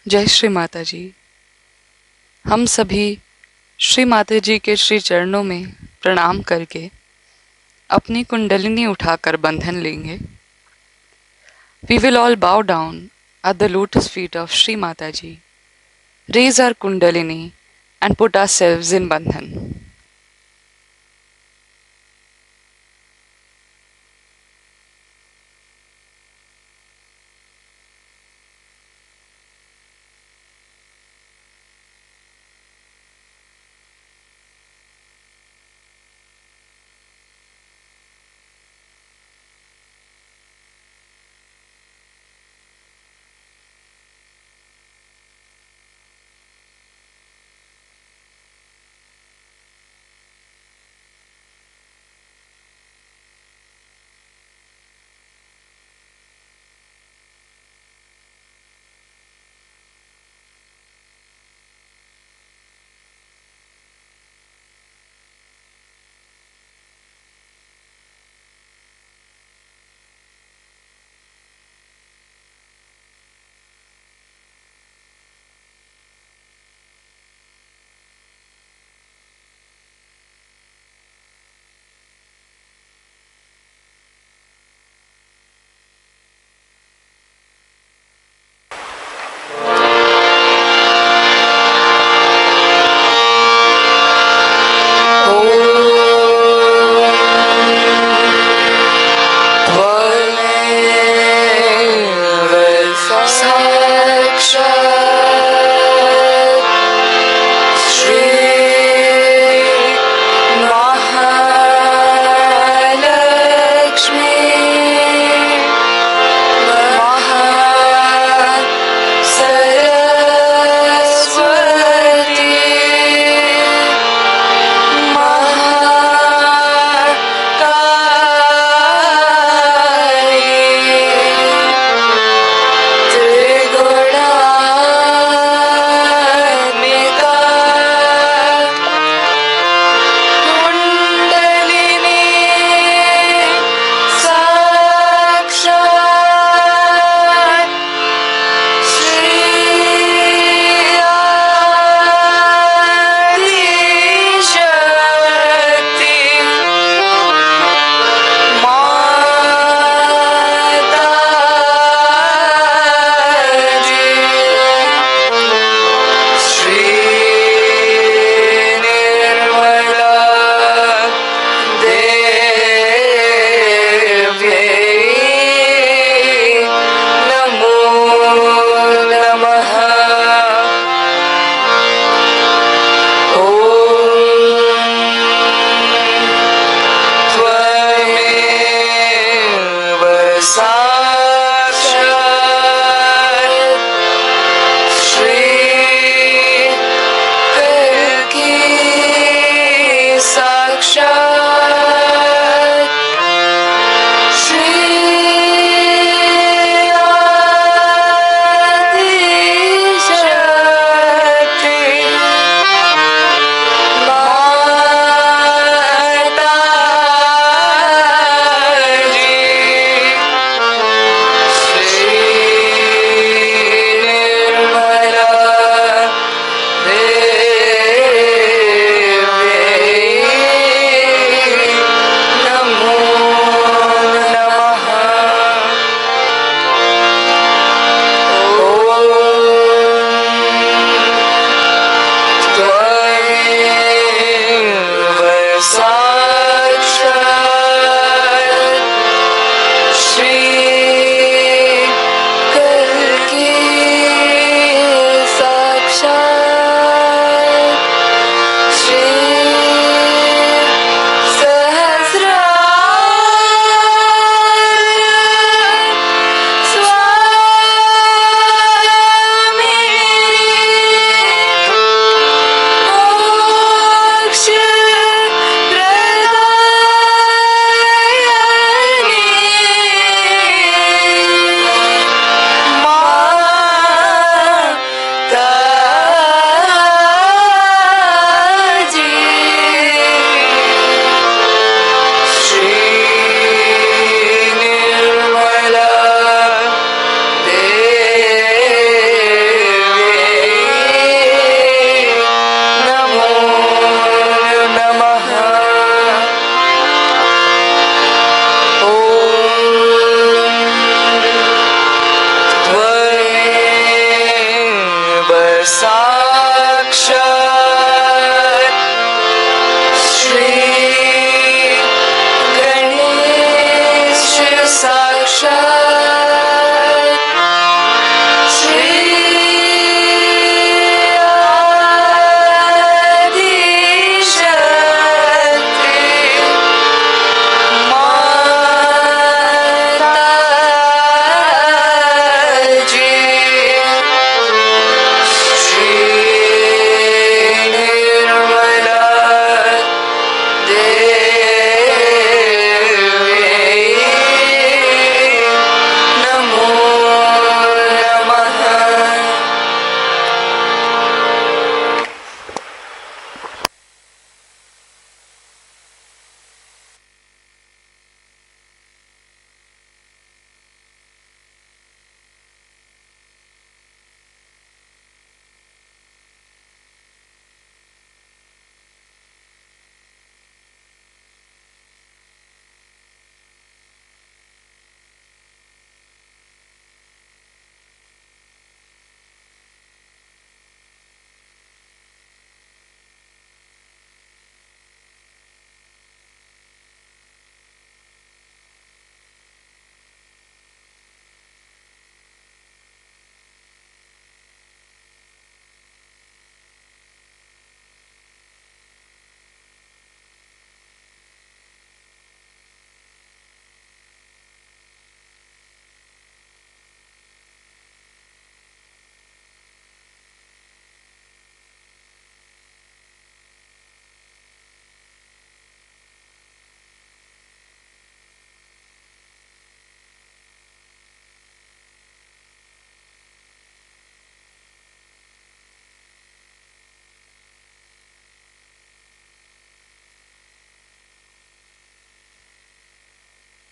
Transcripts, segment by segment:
जय श्री माता जी। हम सभी श्री माता जी के श्री चरणों में प्रणाम करके अपनी कुंडलिनी उठाकर बंधन लेंगे। We will all bow down at the lotus feet of Shri Mataji, raise our kundalini and put ourselves in bandhan.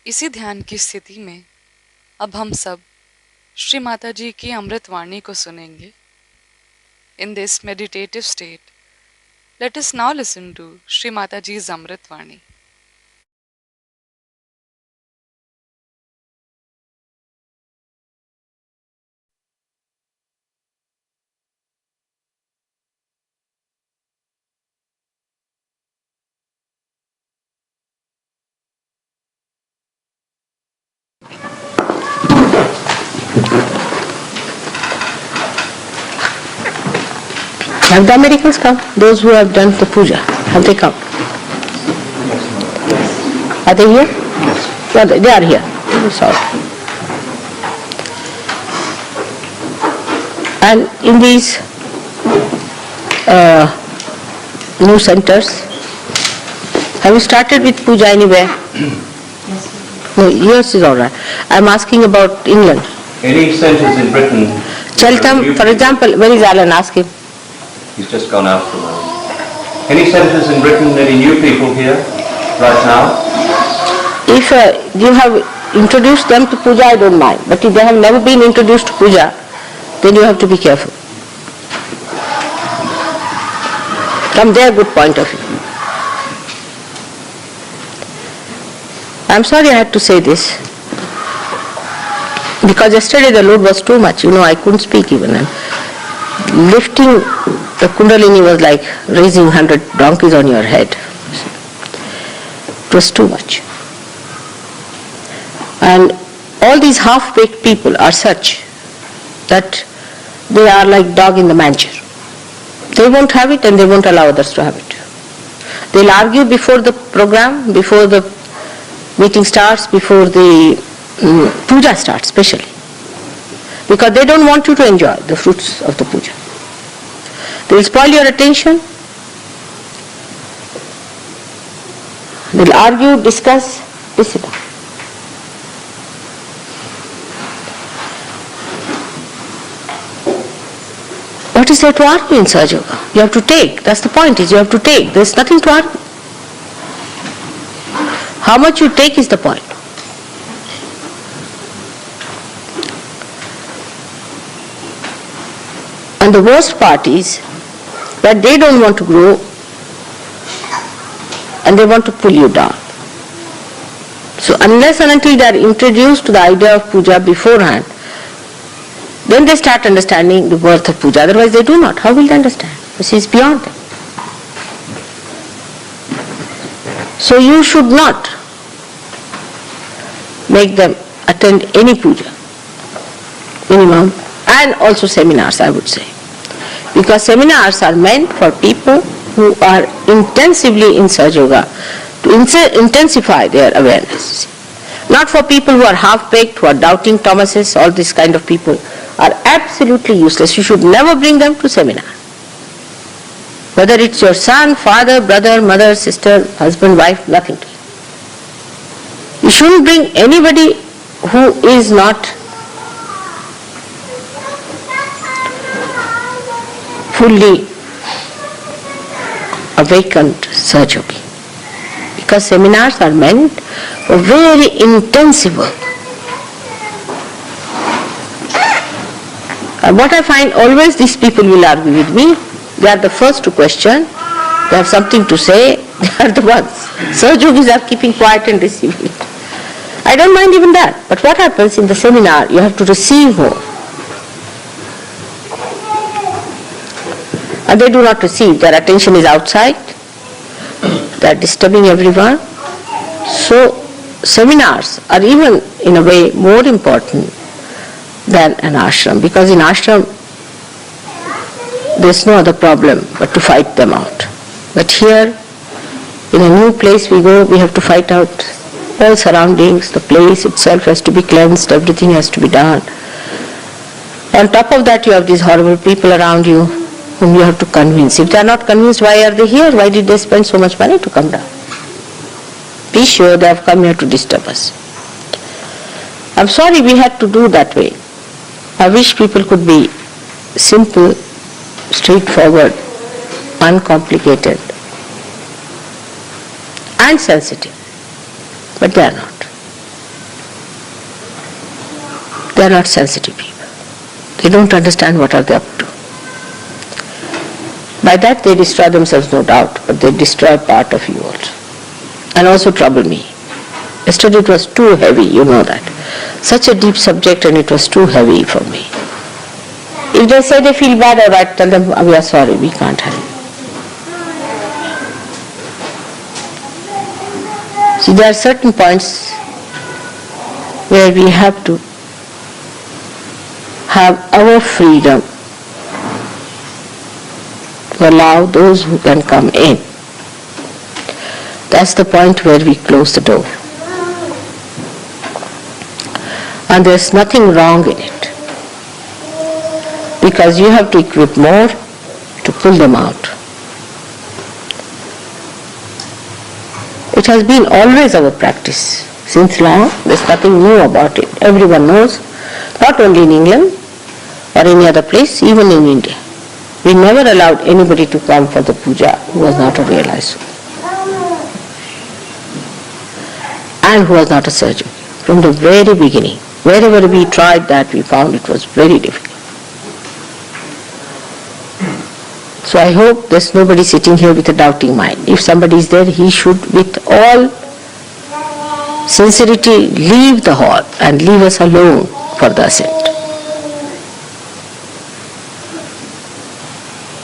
इसी ध्यान की स्थिति में अब हम सब श्री माता जी की अमृत वाणी को सुनेंगे. In this meditative state, let us now listen to Shri Mata Ji's Amrit Vani. Have the Americans come? Those who have done the puja, have they come? Are they here? Well, they are here. Sorry. And in these new centers, have you started with puja anywhere? No, yours is all right. I am asking about England. Any centers in Britain? Cheltenham, for example, where is Alan? Ask him. He's just gone out for a while. Any centers in Britain, any new people here right now? If you have introduced them to puja, I don't mind. But if they have never been introduced to puja, then you have to be careful. From their good point of view. I'm sorry I had to say this. Because yesterday the load was too much. I couldn't speak even. And lifting the kundalini was like raising 100 donkeys on your head. It was too much. And all these half-baked people are such that they are like dog in the manger. They won't have it and they won't allow others to have it. They'll argue before the program, before the meeting starts, before the puja starts especially. Because they don't want you to enjoy the fruits of the puja. They will spoil your attention. They will argue, discuss, please sit down. What is there to argue in Sahaja Yoga? You have to take. That's the point, is you have to take. There is nothing to argue. How much you take is the point. And the worst part is that they don't want to grow and they want to pull you down. So unless and until they are introduced to the idea of puja beforehand, then they start understanding the worth of puja. Otherwise they do not. How will they understand? This is beyond them. So you should not make them attend any puja, minimum, and also seminars, I would say. Because seminars are meant for people who are intensively in Sahaja Yoga to intensify their awareness. Not for people who are half-baked, who are doubting Thomases, all these kind of people are absolutely useless. You should never bring them to seminar. Whether it's your son, father, brother, mother, sister, husband, wife, nothing to you. You shouldn't bring anybody who is not fully awakened Sahaja Yogi. Because seminars are meant for very intensive work. And what I find always, these people will argue with me. They are the first to question. They have something to say. They are the ones. Sahaja Yogis are keeping quiet and receiving it. I don't mind even that. But what happens in the seminar, you have to receive more. And they do not receive. Their attention is outside. They are disturbing everyone. So seminars are even in a way more important than an ashram, because in ashram there is no other problem but to fight them out. But here, in a new place we go, we have to fight out all surroundings, the place itself has to be cleansed, everything has to be done. On top of that you have these horrible people around you whom you have to convince. If they are not convinced, why are they here? Why did they spend so much money to come down? Be sure they have come here to disturb us. I'm sorry we had to do that way. I wish people could be simple, straightforward, uncomplicated, and sensitive. But they are not. They are not sensitive people. They don't understand what are they up to. By that they destroy themselves, no doubt, but they destroy part of you also. And also trouble me. Yesterday it was too heavy, you know that. Such a deep subject and it was too heavy for me. If they say they feel bad, all right, tell them, we are sorry, we can't help. See, there are certain points where we have to have our freedom to allow those who can come in. That's the point where we close the door. And there's nothing wrong in it. Because you have to equip more to pull them out. It has been always our practice. Since long, there's nothing new about it. Everyone knows, not only in England or any other place, even in India. We never allowed anybody to come for the puja who was not a realized soul. And who was not a surgeon. From the very beginning, wherever we tried that, we found it was very difficult. So I hope there's nobody sitting here with a doubting mind. If somebody is there, he should with all sincerity leave the hall and leave us alone for the ascent.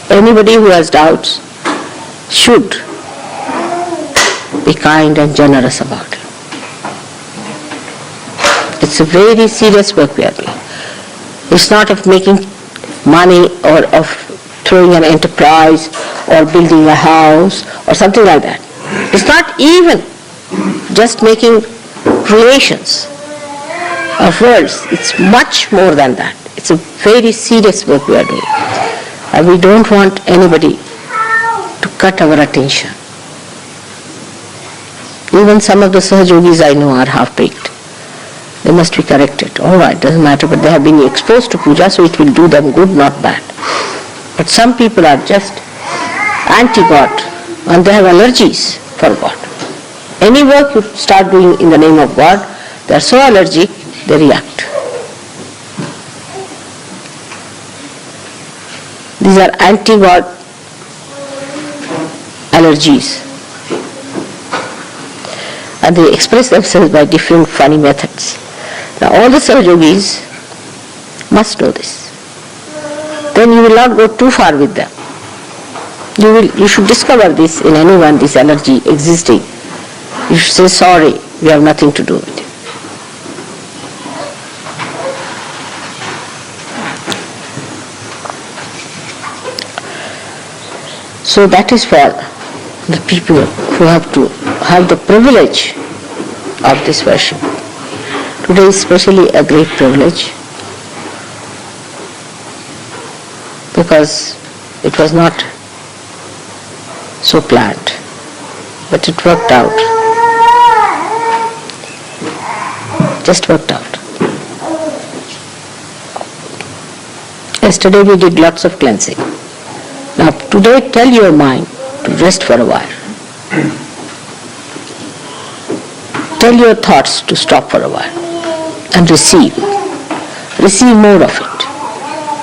Anybody who has doubts should be kind and generous about it. It's a very serious work we are doing. It's not of making money or of throwing an enterprise or building a house or something like that. It's not even just making creations of worlds. It's much more than that. It's a very serious work we are doing. And we don't want anybody to cut our attention. Even some of the Sahaja Yogis I know are half-baked. They must be corrected. All right, doesn't matter, but they have been exposed to puja, so it will do them good, not bad. But some people are just anti-God and they have allergies for God. Any work you start doing in the name of God, they are so allergic, they react. These are anti-God allergies. And they express themselves by different funny methods. Now all the Sahaja Yogis must know this. Then you will not go too far with them. You should discover this in anyone, this allergy existing. You should say, sorry, we have nothing to do with it. So that is for the people who have to have the privilege of this worship. Today is especially a great privilege because it was not so planned, but it worked out. Just worked out. Yesterday we did lots of cleansing. Now today tell your mind to rest for a while. Tell your thoughts to stop for a while and receive. Receive more of it.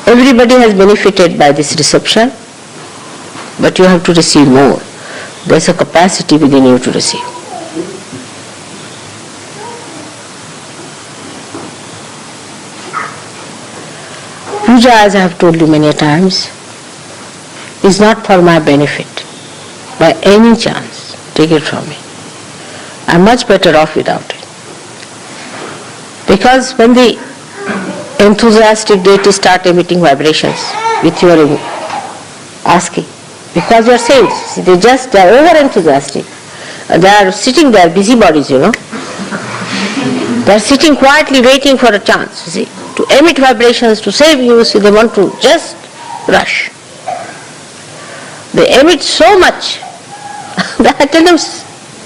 Everybody has benefited by this reception, but you have to receive more. There's a capacity within you to receive. Puja, as I have told you many times, is not for my benefit by any chance. Take it from me. I'm much better off without it. Because when the enthusiastic deities start emitting vibrations with your asking, because you are saints, they're over enthusiastic. They are sitting there, busybodies, They are sitting quietly waiting for a chance, to emit vibrations, to save you. They want to just rush. They emit so much that I tell them,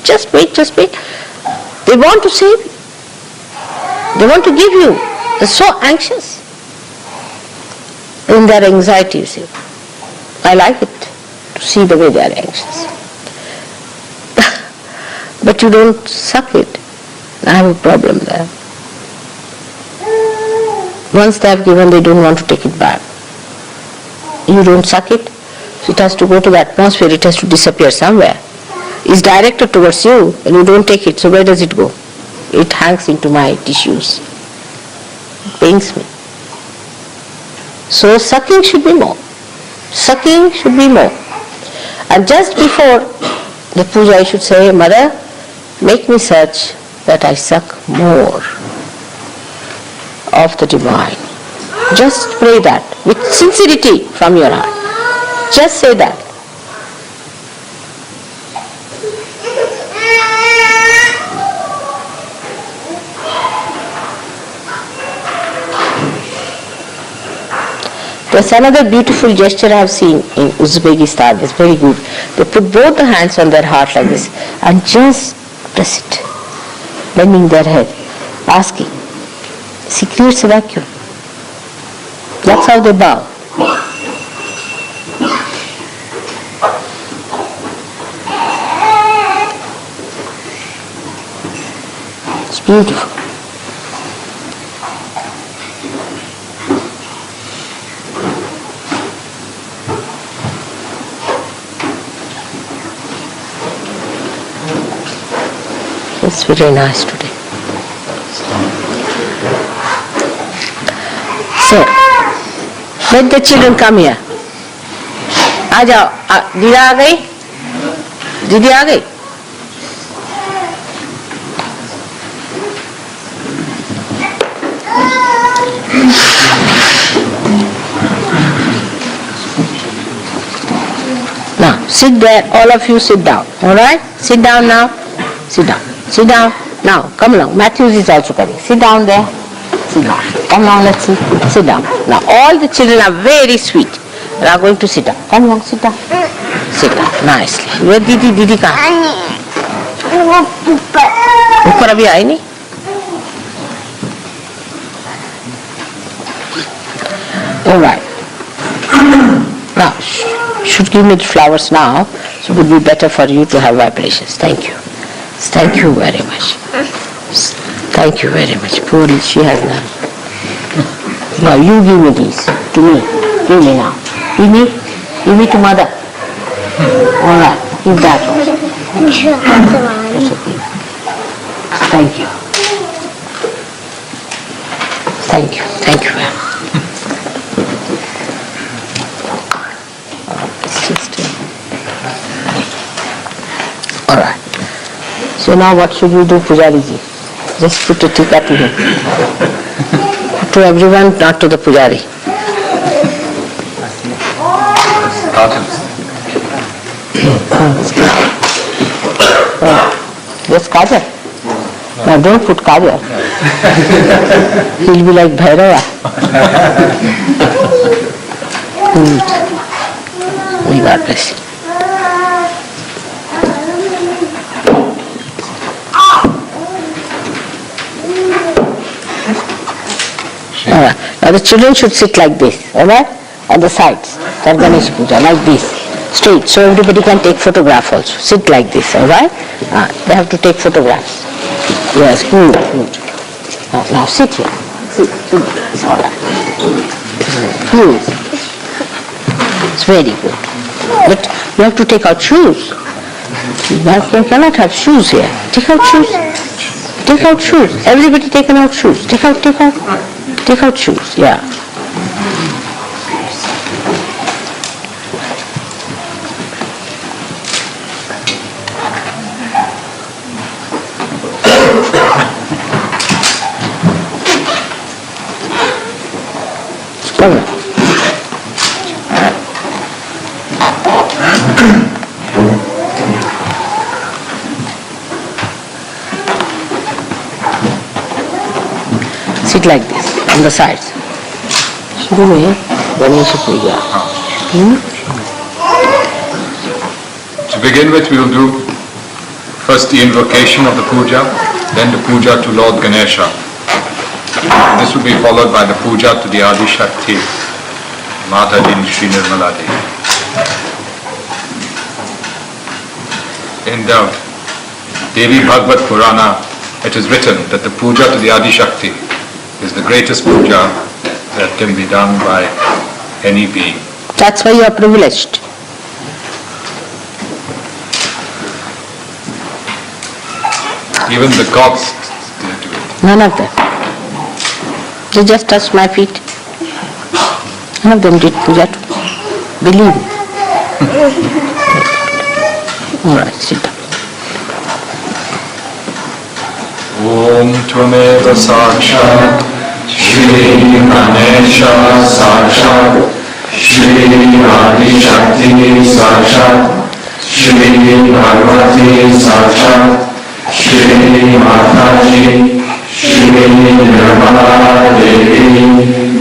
just wait. They want to save you. They want to give you. They're so anxious in their anxiety, you see. I like it to see the way they are anxious. But you don't suck it. I have a problem there. Once they have given, they don't want to take it back. You don't suck it, so it has to go to the atmosphere, it has to disappear somewhere. It's directed towards you and you don't take it, so where does it go? It hangs into my tissues. It pains me. So sucking should be more. Sucking should be more. And just before the puja, I should say, Mother, make me such that I suck more of the divine. Just pray that with sincerity from your heart. Just say that. There's another beautiful gesture I have seen in Uzbekistan. It's very good. They put both the hands on their heart like this and just press it, bending their head, asking. She creates a vacuum. That's how they bow. It's beautiful. It's very nice today. So, let the children come here. आ जाओ, दीदी आ गई? दीदी आ गई? Now, sit there, all of you sit down, alright? Sit down now, sit down, sit down. Now, come along, Matthews is also coming. Sit down there, sit down. Come on, let's see, sit down. Now, all the children are very sweet. They are going to sit down. Come along, sit down. Sit down, nicely. Where Didi कहाँ? ऊपर अभी आई नहीं? Alright. Now, should give me the flowers now, so it would be better for you to have vibrations. Thank you. Thank you very much. Thank you very much. Poor, she has none. Now you give me these to me. Give me now. Give me to mother. All right. Give that one. Thank you. Thank you. Thank you. All right. So now what should we do, Pujari ji? Just put a tika to him. To everyone, not to the Pujari. Yes, kajal. Now don't put kajal. He'll be like Bhairava. May God bless you. Alright. Now the children should sit like this, alright? On the sides. For Ganesh Puja, like this. Straight, so everybody can take photograph also. Sit like this, alright? They have to take photographs. Yes, good, good. Now sit here. Sit. It's alright. Good. It's very good. But you have to take out shoes. You cannot have shoes here. Take out shoes. Take out shoes. Everybody taken out shoes. Take out. Take out shoes, yeah. Come on. Sit like this, on the sides. शुरू में गणेश पूजा. To begin with, we will do first the invocation of the puja, then the puja to Lord Ganesha. This will be followed by the puja to the Adi Shakti, Mataji Shri Nirmal Dham. In the Devi Bhagavad Purana, it is written that the puja to the Adi Shakti is the greatest puja that can be done by any being. That's why you are privileged. Even the gods didn't do it. None of them. They just touched my feet. None of them did puja to me. Believe me. All right, sit down. Om Tvameva Sakshat Shri Ganesha Sakshat Shri Adi Shakti Sakshat Shri Bhagavati Sakshat Shri Mataji Shri Nirmala Devi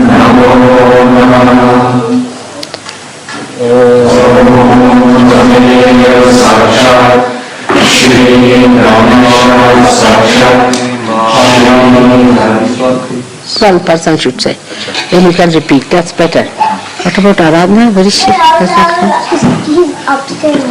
Namo Namah. Om Tvameva Sakshat Shri Ganesha Sakshat One person should say. Then you can repeat. That's better. What about Aradhana? Where is she? Does not come? He's upstairs.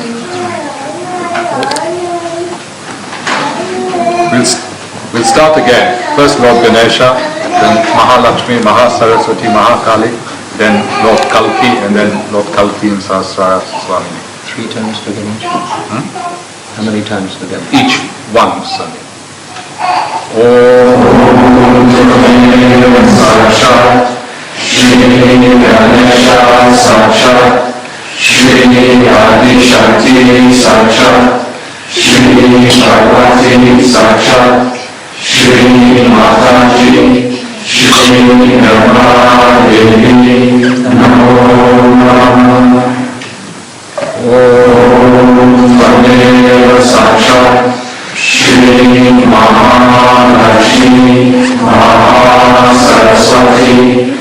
We'll start again. First Lord Ganesha, then Mahalakshmi, Mahasaraswati, Mahakali, then Lord Kalki, and then Lord Kalki and Sahasrara Swamini. 3 times for Ganesh. How many times for Ganesh? Each one Sunday. Om Sakshat Shri Ganesha Sakshat Shri Adi Shakti Sakshat Shri Bhagavati Sakshat Shri Mataji Shri Nirmala Devi Namo Namah. Om Tvameva Sakshat Shri Mahalakshmi Mahasaraswati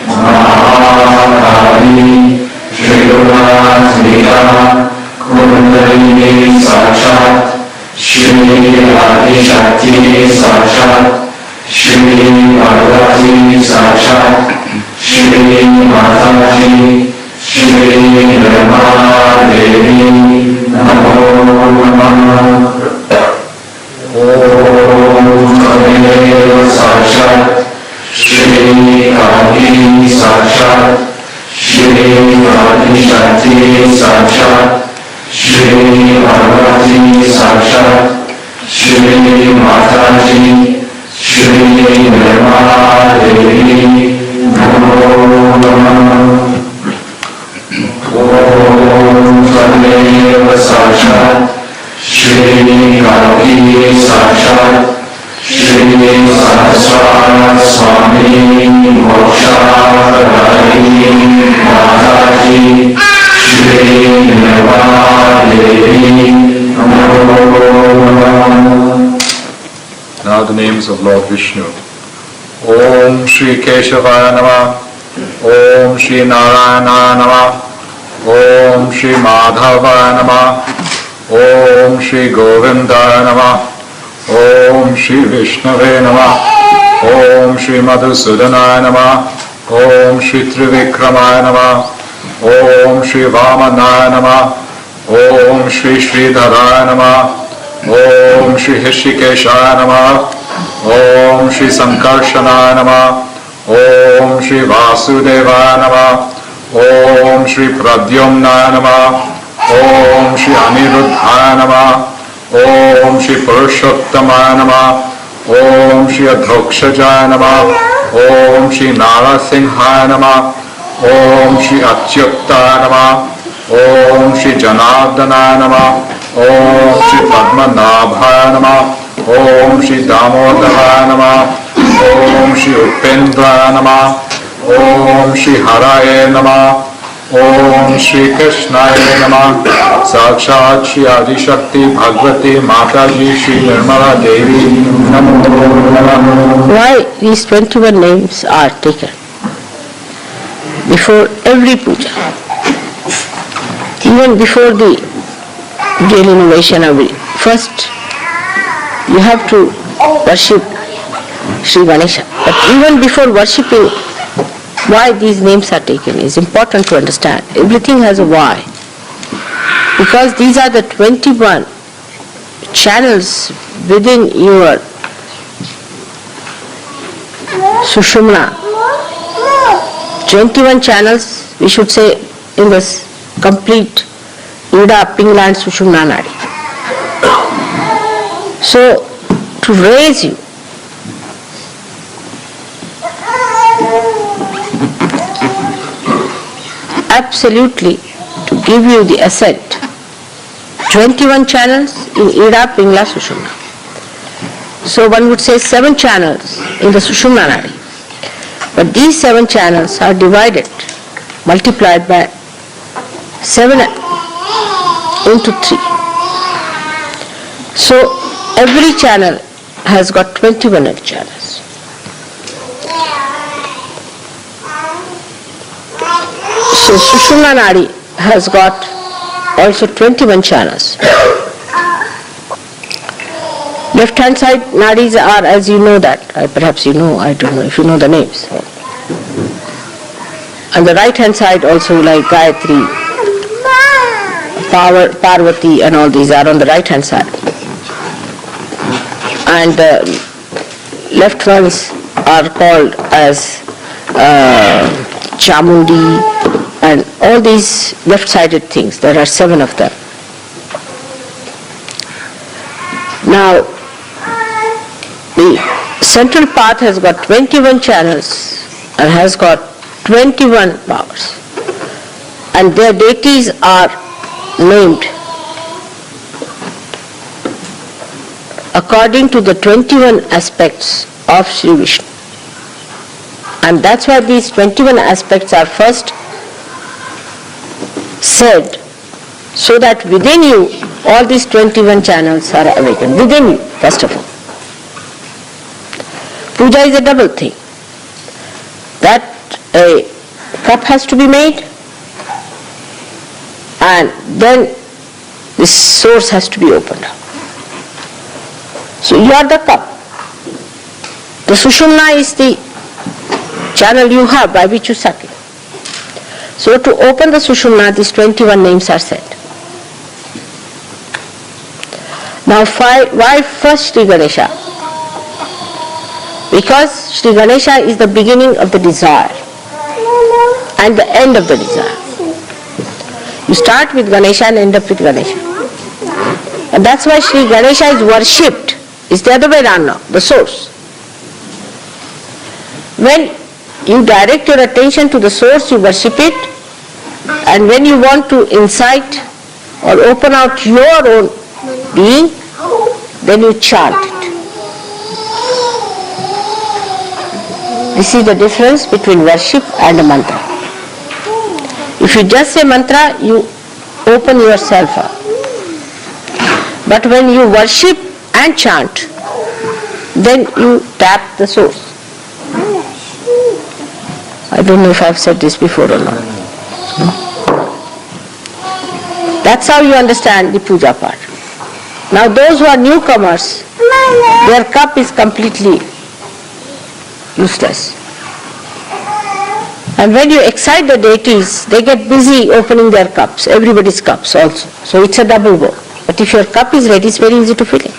Mahakali Trigunatmika Kundalini Sakshat Shri Adi Shakti Sakshat Shri Bhagavati Sakshat Shri Mataji Shri Nirmala Devi Namo Namah. Om Tvameva Sakshat Shri Adi Sakshat Shri Adi Shakti Sakshat Shri Bhagavati Sakshat Shri Mataji Shri Nirmala Devi Namo Namah. Om Tvameva Sakshat Shri Kalki Sakshat Shri Sahasrara Swami Moksha Mataji Shri Now the names of Lord Vishnu. Om Shri Keshavaya Namah. Om Shri Narayana Namah. Om Shri Madhavaya Namah. Om Shri Govindaya Namah. Om Shri Vishnave Namah. Om Shri Madhusudanaya Namah. Om Shri Trivikramaya Namah. Om Shri Vamanaya Namah. Om Shri Sridharaya Namah. Om Shri Hishikeshaya Namah. Om Shri Sankarshanaya Namah. Om Shri Vasudevaya Namah. Om Shri Pradyumnaya Namah. Om Shri Aniruddhaya Namah. Om Shri Purushottamaya Namah. Om Shri Adhokshajaya Namah. Om Shri Narasimhaya Namah. Om Shri Achyuktaya Namah. Om Shri Janardhanaya Namah. Om Shri Padmanabhaya Namah. Om Shri Damodaraya Namah. Om Shri Upendraya Namah. Om Shri Haraye Namah. Om Shri Krishnaya Namah. Sakshat Shri Adi Shakti Bhagavati Mataji Shri Nirmala Devi Namo Namah. Why these 21 names are taken before every puja, even before the daily innovation? First, you have to worship Shri Ganesha. But even before worshipping, why these names are taken is important to understand. Everything has a why. Because these are the 21 channels within your Sushumna. 21 channels, we should say, in this complete Ida, Pingla and Sushumna Nadi. So, to raise you, absolutely to give you the ascent, 21 channels in Ida, Pingla, Sushumna. So one would say 7 channels in the Sushumna Nadi. But these 7 channels are divided, multiplied by 7 into 3. So every channel has got 21 channels. So Sushumna Nadi has got also 21 channels. Left hand side nadis are, as you know that, perhaps you know, I don't know if you know the names. On the right hand side also, like Gayatri, Parvati and all these are on the right hand side. And the left ones are called as Chamundi and all these left-sided things. There are 7 of them. Now, the central path has got 21 channels and has got 21 powers. And their deities are named according to the 21 aspects of Shri Vishnu. And that's why these 21 aspects are first said, so that within you all these 21 channels are awakened. Within you, first of all. Puja is a double thing. That a cup has to be made, and then the source has to be opened up. So you are the cup. The Sushumna is the channel you have by which you suck it. So to open the Sushumna, these 21 names are said. Now why first Shri Ganesha? Because Shri Ganesha is the beginning of the desire and the end of the desire. You start with Ganesha and end up with Ganesha. And that's why Shri Ganesha is worshipped. It's the other way around now, the source. When you direct your attention to the source, you worship it, and when you want to incite or open out your own being, then you chant it. This is the difference between worship and a mantra. If you just say mantra, you open yourself up. But when you worship and chant, then you tap the source. I don't know if I've said this before or not. That's how you understand the puja part. Now those who are newcomers, their cup is completely useless. And when you excite the deities, they get busy opening their cups, everybody's cups also. So it's a double go. But if your cup is ready, it's very easy to fill it.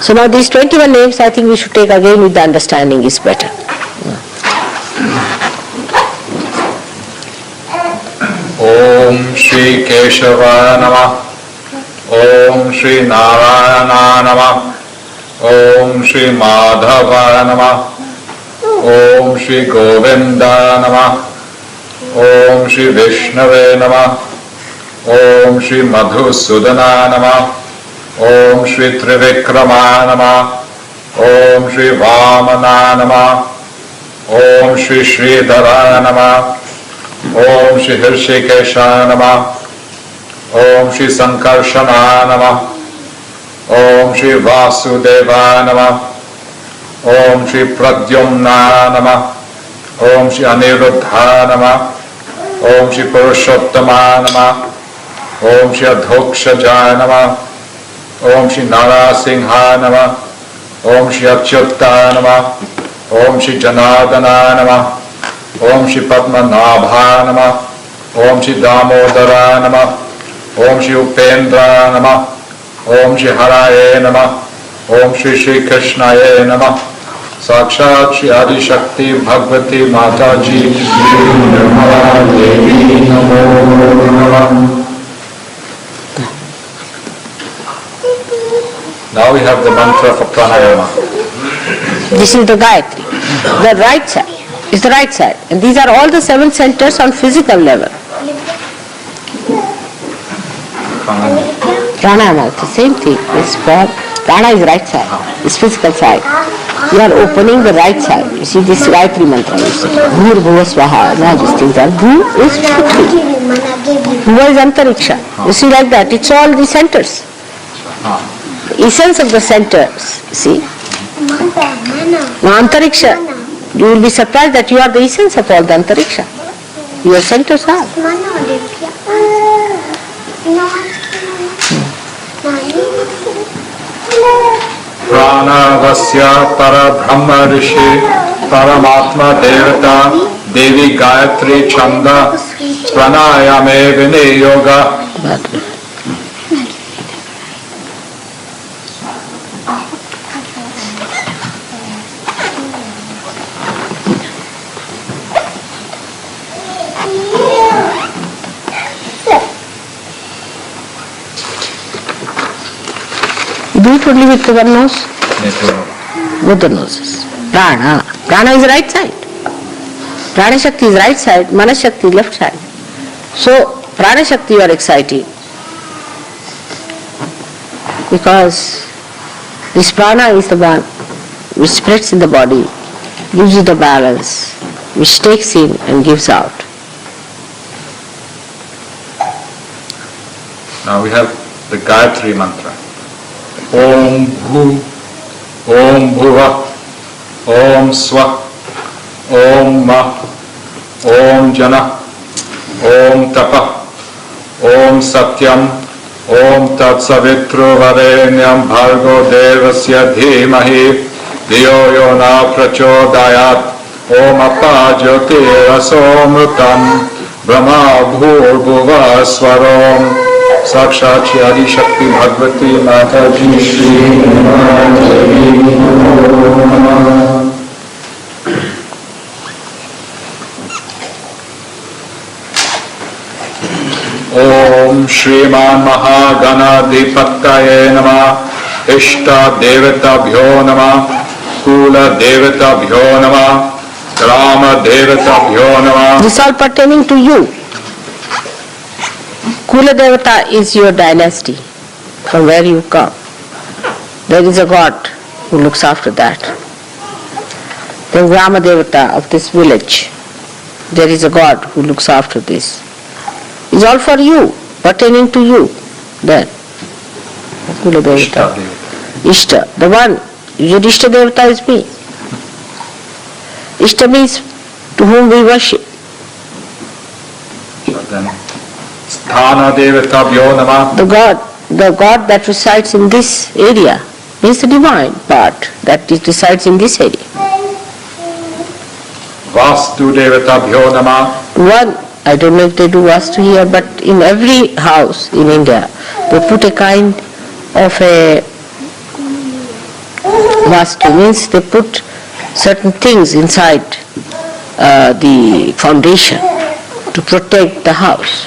So now these 21 names, I think we should take again with the understanding is better. Om Shri Keshava Namah. Om Shri Narayana Namah. Om Shri Madhava Namah. Om Shri Govinda Namah. Om Shri Vishnave Namah. Om Shri Madhusudana Namah. Om Shri Trivikrama Namah. Om Shri Vamana Namah. Om Shri Sridhara Namah. Om Shri Hirshikesha Namah. Om Shri Sankarshana Namah. Om Shri Vasudeva Namah. Om Shri Pradyumna Namah. Om Shri Aniruddha Namah. Om Shri Purushottama Namah. Om Shri Adhokshaja Namah. Om Shri Narasingha Namah. Om Shri Achyutta Namah. Om Shri Janardana Namah. Om Shri Padmanabha Namah. Om Shri Damodara Namah. Om Shri Upendra Namah. Om Shri Haraye Namah. Om Shri Shri Krishnaye Namah. Sakshat Shri Adi Shakti Bhagavati Mataji Shri Nirmal Devi Namo Namah. Now we have the mantra for pranayama. This is the Gayatri. The right side is the right side. And these are all the 7 centers on physical level. Pranayama is the same thing. It's for prana is right side. It's physical side. You are opening the right side. You see this Gayatri mantra. You say Bhur Bhuva Swaha. Now these things are Bhu is Shakti. Bhuva is Antariksha. You see like that. It's all the centers. The essence of the centers. See? Now Antariksha. You will be surprised that you are the essence of all the Antariksha. Your centers are. Pranavasya Parabrahma Rishi Paramatma Devata Devi Gayatri Chanda Pranayame Vine Yoga. Do it only with one nose? Both the noses. Prana. Prana is right side. Prana Shakti is right side, Mana Shakti is left side. So, Prana Shakti you are exciting. Because this prana is the one which spreads in the body, gives you the balance, which takes in and gives out. Now we have the Gayatri mantra. Om Bhu, Om Bhuva, Om Swa, Om Ma, Om Jana, Om Tapa, Om Satyam, Om Tat Savitru Varenyam Bhargo Devasya Dhimahi Dhiyo Yona Prachodayat Om Appa Jyotir Asomrutam Brahma Bhur Bhuva Swarom Sakshat Shri Adi Shakti Bhagavati Mataji Shri Nirmal Dham. Om Shriman Mahaganadipataye Namah Ishta Devatabhyo Namah Kula Devatabhyo Namah Grama Devatabhyo Namah. This all pertaining to you. Kula Devata is your dynasty, from where you come. There is a god who looks after that. Then Grama Devata of this village. there is a God who looks after this. It's all for you, pertaining to you. Then, Kula Devata. Ishta, the one, Ishta Devata is me. Ishta means to whom we worship. Sthana Devatabhyo Namah. The God that resides in this area means the divine part that resides in this area. Vastu Devatabhyo Namah. One, I don't know if they do Vastu here, but in every house in India, they put a kind of a Vastu, means they put certain things inside the foundation to protect the house.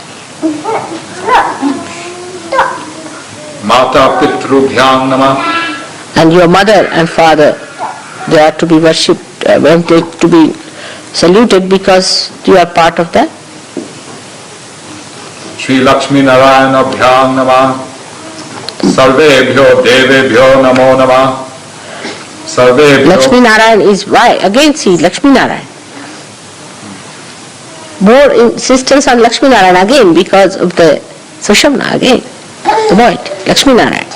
Mata Pitrubhyam Namah. And your mother and father, they are to be worshipped, to be saluted because you are part of that. Shri Lakshmi Narayana Bhyam Namah. Sarvebhyo Devebhyo Namo Namah. Sarvebhyo. Lakshmi Narayan is why? Again see Lakshmi Narayan. More insistence on Lakshmi Narayan again because of the Sushamna again. The point. Lakshmi Narayan.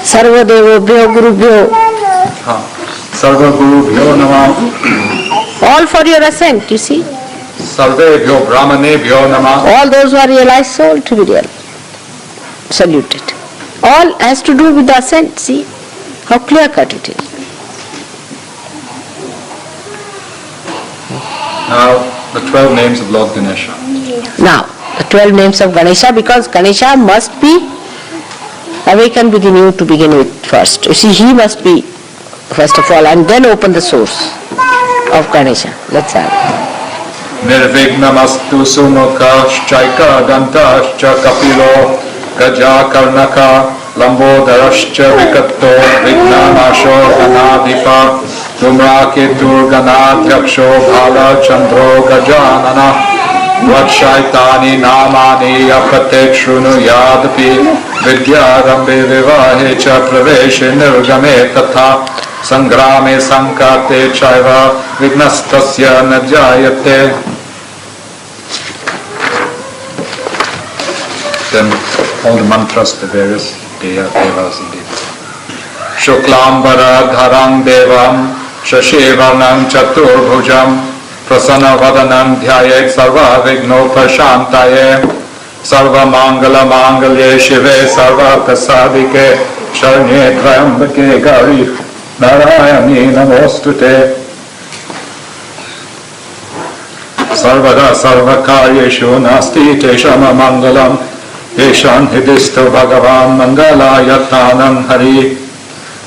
Sarva Devobhyo Gurubhyo. Sarva Gurubhyo Namah. All for your ascent, you see. Sarvebhyo Brahmanebhyo Namah. All those who are realized soul to be real. Saluted. All has to do with the ascent, see how clear cut it is. Now, the 12 names of Lord Ganesha. Now, the 12 names of Ganesha, because Ganesha must be awakened within you to begin with first. You see, he must be first of all, and then open the source of Ganesha. Let's have it. Nirvignamastu sumukashchaika dantascha kapilo gaja karnaka lambodarascha vikatto vignanasho ganadhipa tumraketur ganadhyaksho bhala chandro gajanana vakshaitani namani apate shrunu yadapi vidyarambe vivahe cha praveshe nirgame tatha sangrame sankate chaiva vignastasya najayate. Then all the mantras, the various devas and devas. Shuklambara dharang devam shashivarnam chaturbhujam prasana vadanam dhyayet sarva vigno prashantaye sarva mangala mangalye shive sarva prasadike sharnye trayambake gauri narayani namostute sarvada sarvakaryeshu nasti teshama mangalam Eshan hidisto bhagavan mangalayattanam hari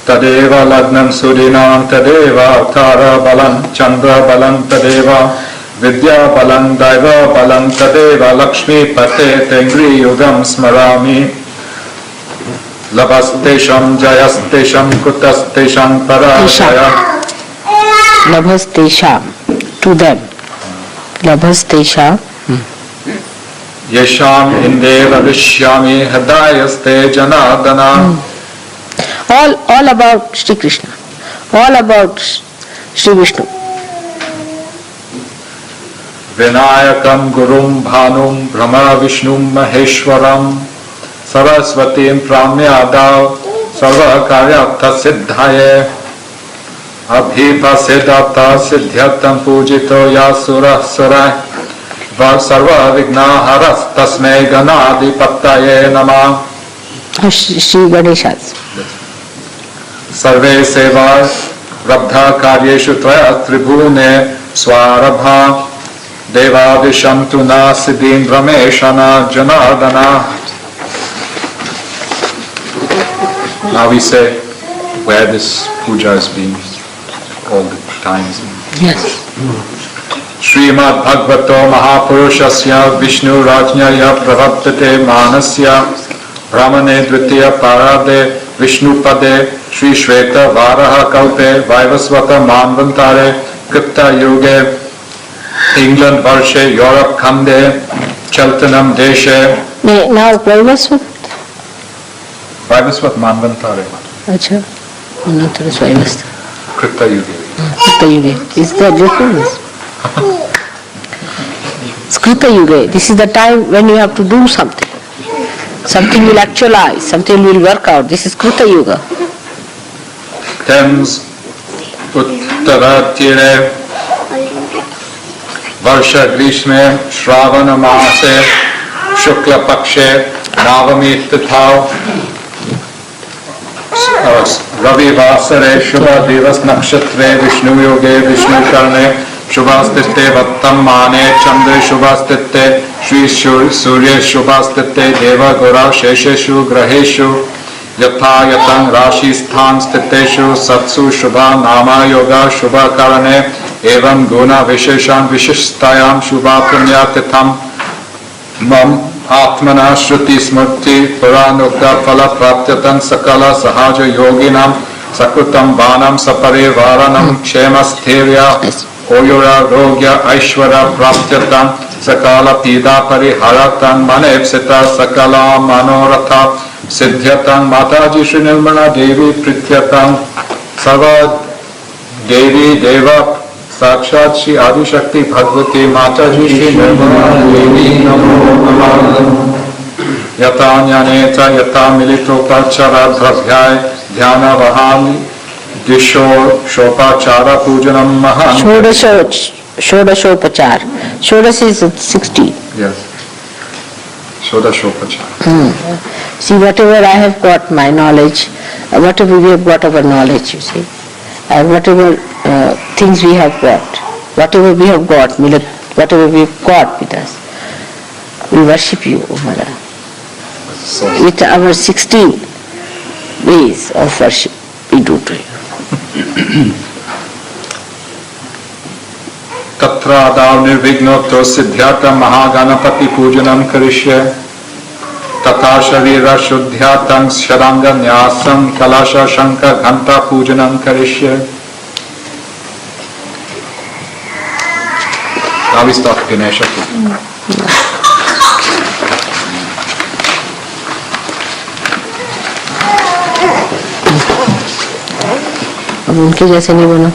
tadeva lagnam sudinam tadeva avtara balam chandra balam tadeva vidya balam daiva balam tadeva lakshmi pate tengri yugam smarami labastesham jayastesham kutastesham parajaya Labhastesham, to them. Labhastesham. Yesham indeva vishyami hadayaste janadana. All about Shri Krishna, all about Shri Vishnu. Vinayakam gurum bhanum brahma vishnum maheshwaram saraswatim pramyadav sarva karyartha siddhaye abhipasidapta siddhyatam pujito yasura surai sarva vignaharas tasmai ganadipattaye namah. Shri Ganeshas. Sarve seva rabdha karyeshu tvaya tribhune swarabha deva vishantu nasiddhim rameshana janardana. Now we say where this puja is being all the times. Yes. Srimad Bhagavato Mahapurushasya Vishnu Rajnaya Pravartate Manasya Brahmane Dvitiya Parade Vishnu Pade Shri Shveta Varaha Kalpe Vaivasvata Manvantare Kripta Yuge England Varshe Europe Khande Cheltenham Deshe. Now Vaivasvat. Vaivasvat Manvantare. Acha. Manvantare is Vaivasvat. Kripta Yuge. Kripta Yuge. Is there difference? Skrita Yuga, this is the time when you have to do something. Something will actualize, something will work out. This is Krita Yuga. Thames Uttaratire Varsha Grishme Shravana Maase Shukla Pakshe Navami Tithau Ravi Vasare Shubha Divas Nakshatre Vishnu Yoge Vishnu Karne Shubhastite Vattam Mane Chandra Shubhastite Shri Surya Shubhastite Deva Gora Shesheshu Graheshu Yatha Yatang Rashi Sthan Stiteshu Satsu Shubha Nama Yoga Shubha Karane Evam Guna Visheshan Vishishtayam Shubha Punya Titham Mam Atmana Shruti Smurti Puranukta Phala Praptyatan Sakala Sahaja Yoginam Sakrutam Banam Sapare Varanam Kshemasthirya Oyura Rogya Aishvara Praptyatan Sakala Pida Pariharatan Manepsita Sakala Manoratha Siddhyatan Mataji Shri Nirmala Devi Prityatan Sarva Devi Deva Sakshat Shri Adi Shakti Bhagavati Mataji Shri Nirmala Devi Namo Namaha Yata Nyaneta Yata Militota Chara Bhravyai Dhyana Vahami Disho Shopachara Pujanam Mahan Shodashopachar. Shodash is 16. Yes. Shodashopachara. See, whatever I have got, my knowledge, whatever we have got our knowledge, you see, and whatever things we have got, whatever we have got, whatever we have got with us, we worship you, O Mother. With our 16 ways of worship, we do to you. Tatra Adav Nirvignoto Siddhyata Mahaganapati Pujanam Karishya Tata Sharira Shuddhyatam Sharanga Nyasam Kalasha Shankar Ghanta Pujanam Karishya. Now we start Ganesha Puja. अब उनके जैसे नहीं बनो.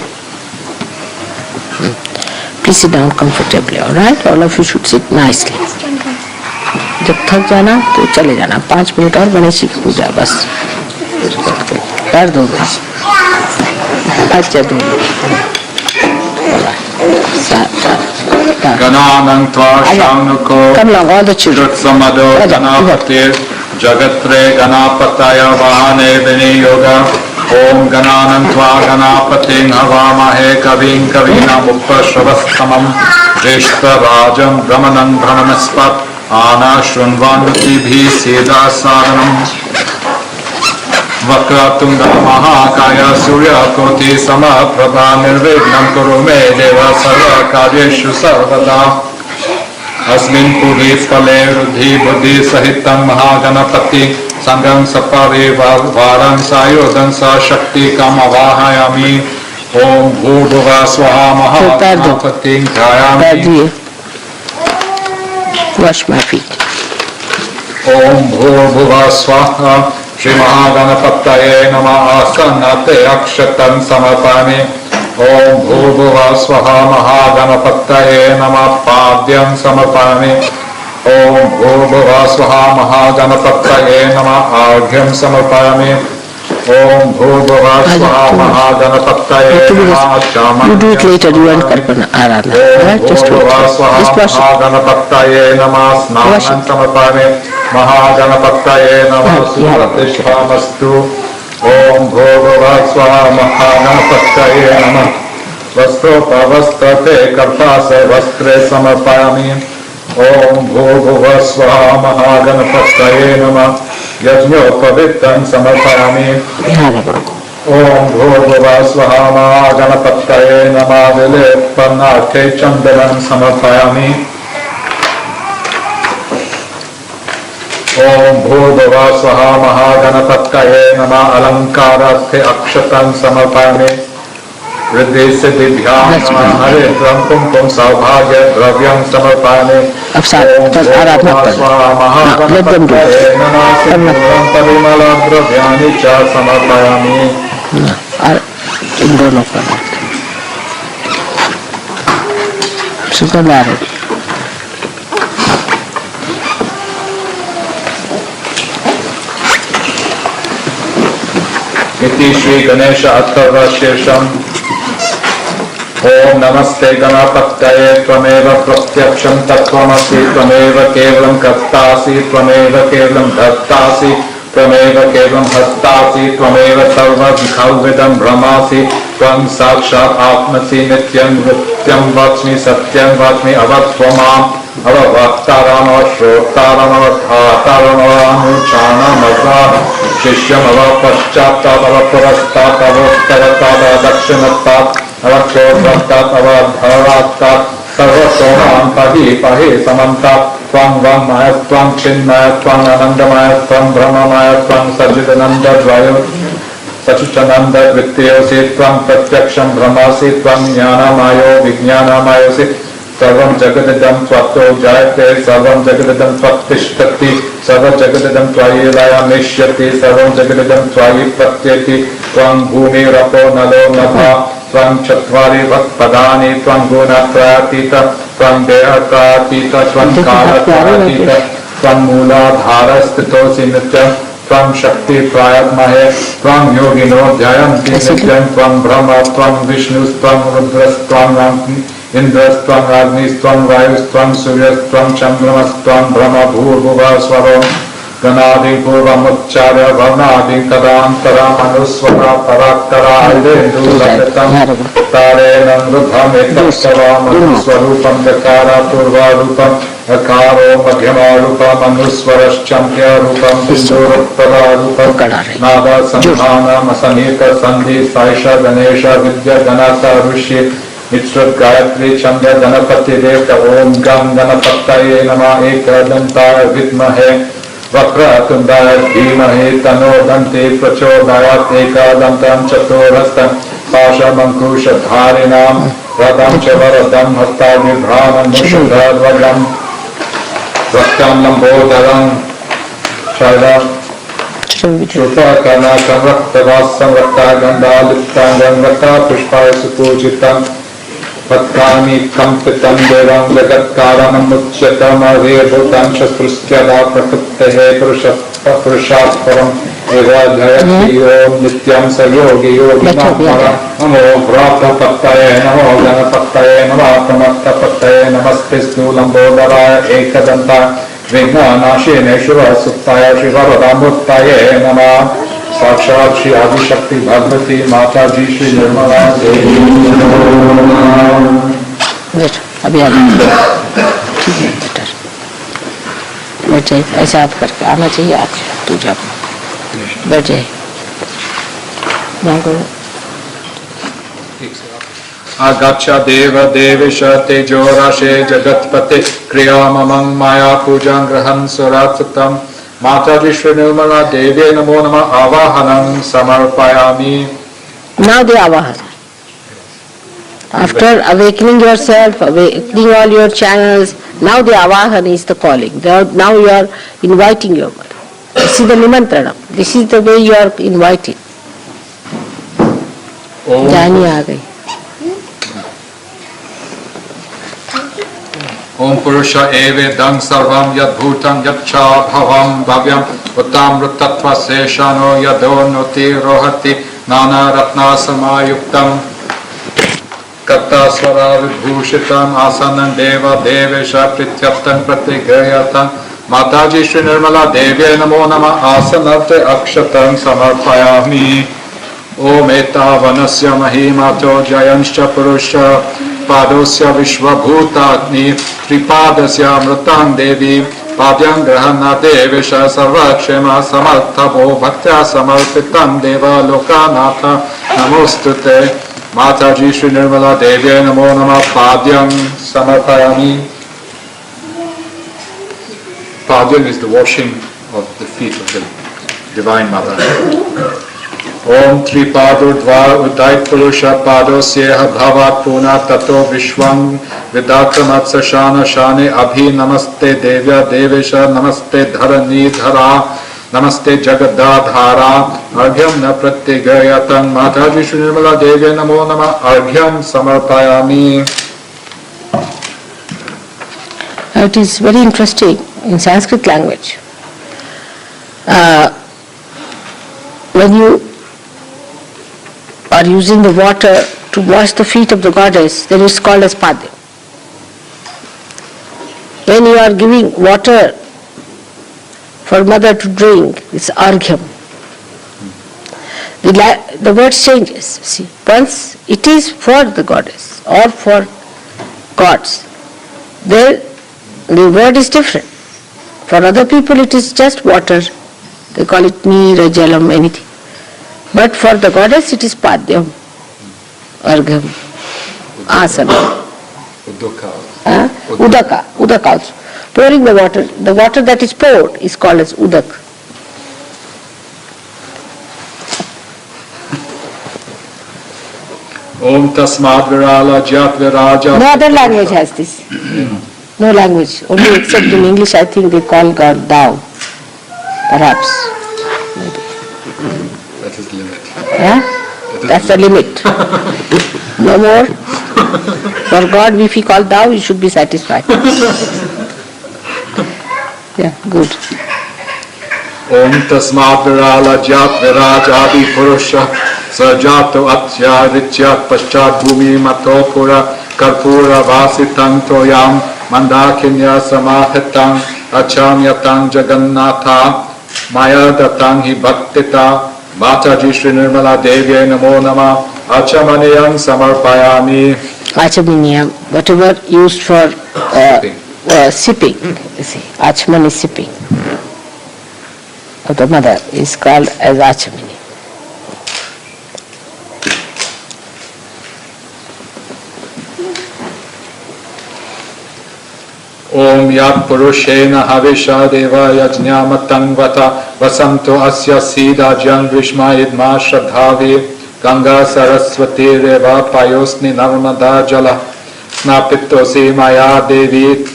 Please sit down comfortably, all right? All of you should sit nicely. जब थक जाना तो चले जाना. 5 मिनट और गणेश जी की पूजा बस. कर दो बस. अच्छा दो. Gananang Tva Shanuko Come along, all the children. Samado Ganapatir Jagatre Ganapataya Vahane Vini Yoga Om Gananang Tva Ganapating Havamahe Kavim Kavina Mukta Shavastamam Jeshta Rajam Brahmanang Brahmanaspat Ana Shunvanuti Bhi Siddha Saranam Vakratunda Mahakaya Surya Koti Samaprabha Nirvignam Kurume Deva Sarva Karyeshu Sarvada Asmin Puri Phale Ruddhi Buddhi Sahitam Mahaganapati Sangam Sapari Varam Sayodhan Sa Shakti Kamavahayami Om Bhurduva Swaha Mahaganapati Jayami. Wash my feet. Om Bhurduva Swaha Shri Mahaganapataye Namah Asanate Akshatam Samapami Om Bhurduva Swaha Mahaganapataye Namah Padyam Samapami Om Bhurduva Swaha Mahaganapataye Namah Arghyam Samapami Om Bhurduva Swaha Mahaganapataye Namah Achamam. You do it later, you and Karpana Arana. Right? Just do it. Just wash it. Mahaganapataye Namah Snanam Samapami Mahaganapataye Namah Suratishvamastu Om Bhurduva Swaha Mahaganapataye Namah Vastrotavastate Karpasa Vastre Samapami Om Bhurduva Swaha Mahaganapataye Namah Yajñopavittam Samapami Om Bhurduva Swaha Mahaganapataye Namah Vilepannarte Chandaram Samapami Om Bhurduva Swaha Mahaganapataye Namah Alankararthe Akshatam Samapami Riddhi Siddhibhyam Namah Haritram Kumkum Saubhagya Dravyam Samapami Om Bhurduva Swaha Mahaganapataye Namah Siddhuram Parimalam Dravyani Cha Samapami. इन दोनों का सुंदर इति श्री गणेश अथर्व शीर्षम ओम नमस्ते गणपतये त्वमेव प्रत्यक्षं तत्त्वमसि त्वमेव केवलं कर्तासि त्वमेव केवलं धर्तासि त्वमेव केवलं हस्तासि त्वमेव सर्वविधं ब्रह्मासि त्वं साक्षात् आत्मसि नित्यं नित्यं वच्मि सत्यं वच्मि अवत्वमाम् अववक्तारम् अवश्रोतारम् अवधातारम् अवनुचानम् अव शिष्यम् अवपश्चात्तात् अवपुरस्तात् अवोत्तरतात् अवदक्षिणतात् अवक्षोभ्रतात् अवधरात्तात् सर्वतोमां पहि समन्तात् त्वं वङ्मय त्वं चिन्मय त्वं आनन्दमय त्वं ब्रह्ममय त्वं सच्चिदानन्दद्वयो सच्चिदानन्दद्वितीयोऽसि त्वं प्रत्यक्षं ब्रह्मासि त्वं ज्ञानमयो विज्ञानमयोऽसि सर्वं जगदिदं त्वत्तो जायते सर्वं जगदिदं त्वत्तिष्ठति सर्वं जगदिदं त्वयि लयमिष्यति सर्वं जगदिदं त्वयि प्रत्येति त्वं भूमिरपो नलो नभः त्वं चत्वारि वक्पदानि त्वं गुणत्रयातीत त्वं देहत्रयातीत त्वं कालत्रयातीत त्वं मूलाधारस्थितोऽसि नित्यं त्वं शक्ति प्रायत्महे त्वं योगिनो ध्यायन्ति नित्यं त्वं ब्रह्म त्वं विष्णुस्त्वं रुद्रस्त्वं इंद्रस्त्वं अग्निस्त्वं वायुस्त्वं सूर्यस्त्वं चन्द्रमस्त्वं ब्रह्म भूर्भुवः स्वरो गणादिपूर्वमुच्चार्य वर्णादि तदान्तरमनुस्वरा परात्तरायेन्दुललितं तारेण मृद्धमेतत्सवामनुस्वरूपं दकारापूर्वारूपम् अकारो मध्यमारूपमनुस्वरश्चम्प्यरूपं बिन्दुरुत्तरारूपं नादसंधानमसनीतसन्धि सायष गणेश विद्या गणस ऋषि इच्छ्रुत गायत्री छंद गणपति देव ओम गं गणपतये नमः एकदंताय विद्महे वक्रतुंडाय धीमहि तन्नो दन्ति प्रचोदयात् एकदन्तं चतुर्हस्तं पाशमंकुशधारिणां रदं च वरदं हस्ताभिभ्रामं मुषधर्वजं वक्त्रं लम्बोदरं शैलं श्रुतकर्णा संरक्तवासं रक्तागन्धालिप्ताङ्गं रक्ता पुष्पाय सुपूजितं पत्कानि कंपितं देवं जगत्कारणमुच्यतं अवेभूतं शस्पृष्ट्यदा प्रकृतेः पुरुषात् परम् एवाध्ययति ओम नित्यं स योगी योगिनां परं नमो भ्रातपतये नमो गणपतये नमः प्रमत्तपतये नमस्ते स्थूलम्बोदराय एकदन्ताय विघ्ननाशिने शुभसुप्ताय श्रीवरदामूर्तये नमः साक्षात श्री आदिशक्ति भगवती माता जी श्री निर्मला देवी अभी बैठ जाइए ऐसा आप करके आना चाहिए आज पूजा बैठ जाइए आगच्छ देव देवेश तेजो राशे जगत्पते क्रियाममं माया पूजां ग्रहन् सुरासतम् माता जी श्री निर्मला देवी नमो नमः आवाहनं समर्पयामि. Now the avahana. After awakening yourself, awakening all your channels, now the avahana is the calling. Now you are inviting your mother. This is the nimantranam. This is the way you are inviting. जानी आ गई. ओम पुरुष एवेदं सर्वं यद्भूतं यच्च भवं भव्यं उत्तमृतत्व शेषानो यदोन्नति रोहति नाना रत्नासमायुक्तं कर्तास्वरा विभूषितं आसनं देव देवेश प्रत्यप्तं प्रतिगृह्यतं माताजी श्री निर्मला देवी नमो नमः आसनर्थे अक्षतं समर्पयामि. ओम एतावनस्य महिमातो जयंश्च पुरुष पादोस्य विश्वभूताग्नि त्रिपादस्य अमृतां देवी पाद्यं ग्रहण देवेश सर्वक्षेम समर्थभो भक्त्या समर्पितं देव लोकानाथ नमोस्तुते. माताजी श्री निर्मला देवी नमो नमः पाद्यं समर्पयामि. Padyam is the washing of the feet of the Divine Mother. Om Tripado Udait Purusha Padosyeha Bhavat Puna Tato Vishwam Vidakramatsa Shana Shane Abhi Namaste Devya Devesha Namaste Dharani Dhara Namaste Jagadadhara Argyam Na Pratyagayatan Mataji Shri Nirmala Devi Namo Nama Argyam Samarpayami. It is very interesting in Sanskrit language. When you are using the water to wash the feet of the goddess, then it's called as padya. When you are giving water for mother to drink, it's arghyam. The word changes. See, once it is for the goddess or for gods, then the word is different. For other people it is just water. They call it neer, jalam, anything. But for the goddess it is padyam, argham, asana. Udaka also. Pouring the water that is poured is called as udak. Om tasmad virala jat viraja. No other language has this. No language. Only except in English I think they call God thou. Perhaps. Maybe. That is the limit. Yeah? That's the limit. No more. For God, if he called thou, you should be satisfied. Yeah, good. Om tasmad virala jat virajadi purusha sajato atya rityat paschat bhumi matopura karpura vasitang toyam mandakinya samahitang achamyatang jagannatha maya datang hi bhaktita Mataji Shri Nirmala Devya Namo Nama Achamaniyam Samarpayami. Achamaniyam, whatever used for sipping, you see, Achaman is sipping of the mother is called as Achamani. Om Yat Purushena Havisha Deva Yajnamatang Vata Vasanto Asya Sida Jan Vrishma Idma Shradhavi Ganga Saraswati Reva Payosni Narmada Jala Snapitosi Maya Devi.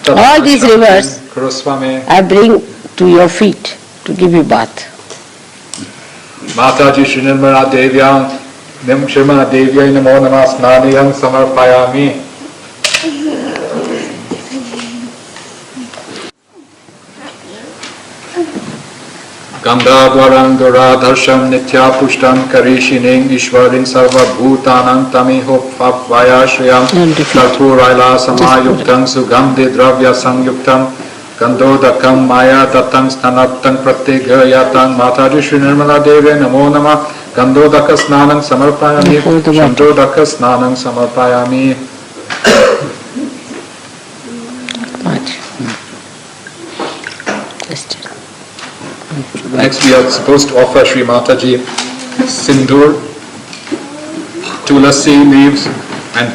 All these rivers I bring to your feet to give you bath. Mataji Shri Nirmala Devya Nirmala Devya Namo Nama Snaniyam Samarpayami. Gandhadvaram Duradharsham Nitya Pushtam Karishining Ishwarin Sarva Bhutanam Tamiho Vayashriyam Karpuraila Samayuktam Sugandhi Dravya Sangyuktam Gandodakam Maya Datang Sthanatang Pratigayatang Mataji Shri Nirmala Devya Namo Nama Gandodaka Snanam Samarpayami Chandrodaka Snanam Samarpayami. Next we are supposed to offer Shri Mataji sindoor, tulasi leaves and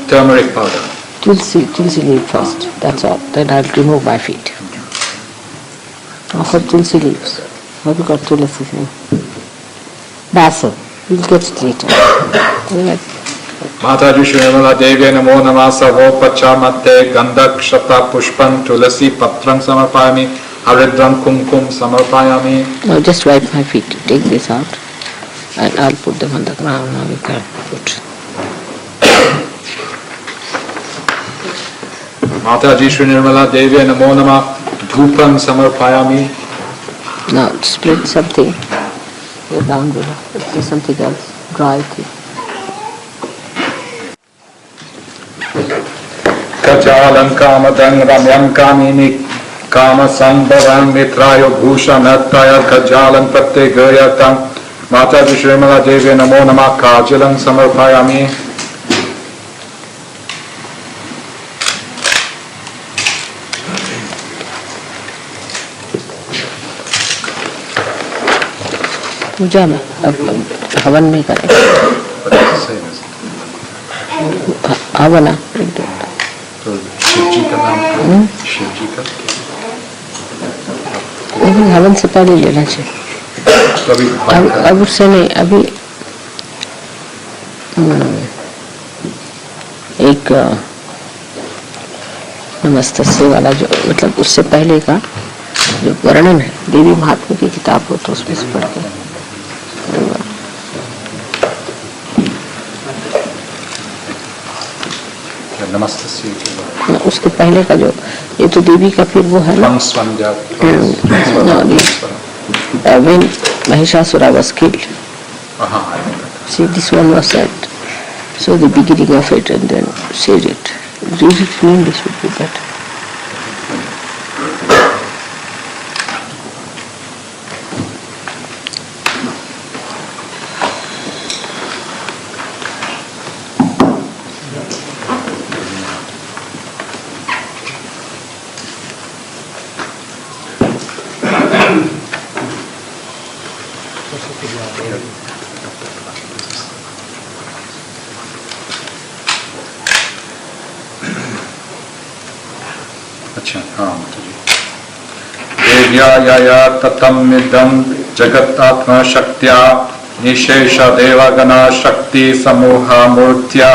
turmeric powder. Tulsi leaf first, that's all. Then I'll remove my feet. Offer tulsi leaves. What have you got tulasi leaf? Basil. We'll get it later. Mataji Shri Nirmala Devya Namo Nama Savo Pachamate Gandak Shata Pushpan Tulasi Patram Samarpayami Haridram Kumkum Samarpayami. Now just wipe my feet. Take this out and I'll put them on the ground. Now we can put. Mataji Shri Nirmala Devya Namo Nama Dhupam Samarpayami. Now spread something. Go down below. Do something else. Dry thing. Kajalam Kamadang Ramyam Kamini Kama Sambhavam Mitrayo Bhusha Nattaya Kajalam Pratte Gayatam Mataji Shri Nirmala Devya Namo Nama Kajalam Samarpayami. पूजा में हवन में करें हवन शिवजी का नाम शिवजी का लेकिन हवन से पहले लेना चाहिए अब उससे नहीं अभी एक नमस्तस्य वाला जो मतलब उससे पहले का जो वर्णन है देवी महात्मा की किताब हो तो उसमें से पढ़ के उसके पहले का जो ये तो देवी का फिर वो है ना when Mahishasura was killed See, this one was said. So the beginning of it and then said it. Read it in English would be better. अच्छा हाँ देव्या या ततम इदम जगतात्मा शक्त्या निशेष देवगणा शक्ति समूह मूर्त्या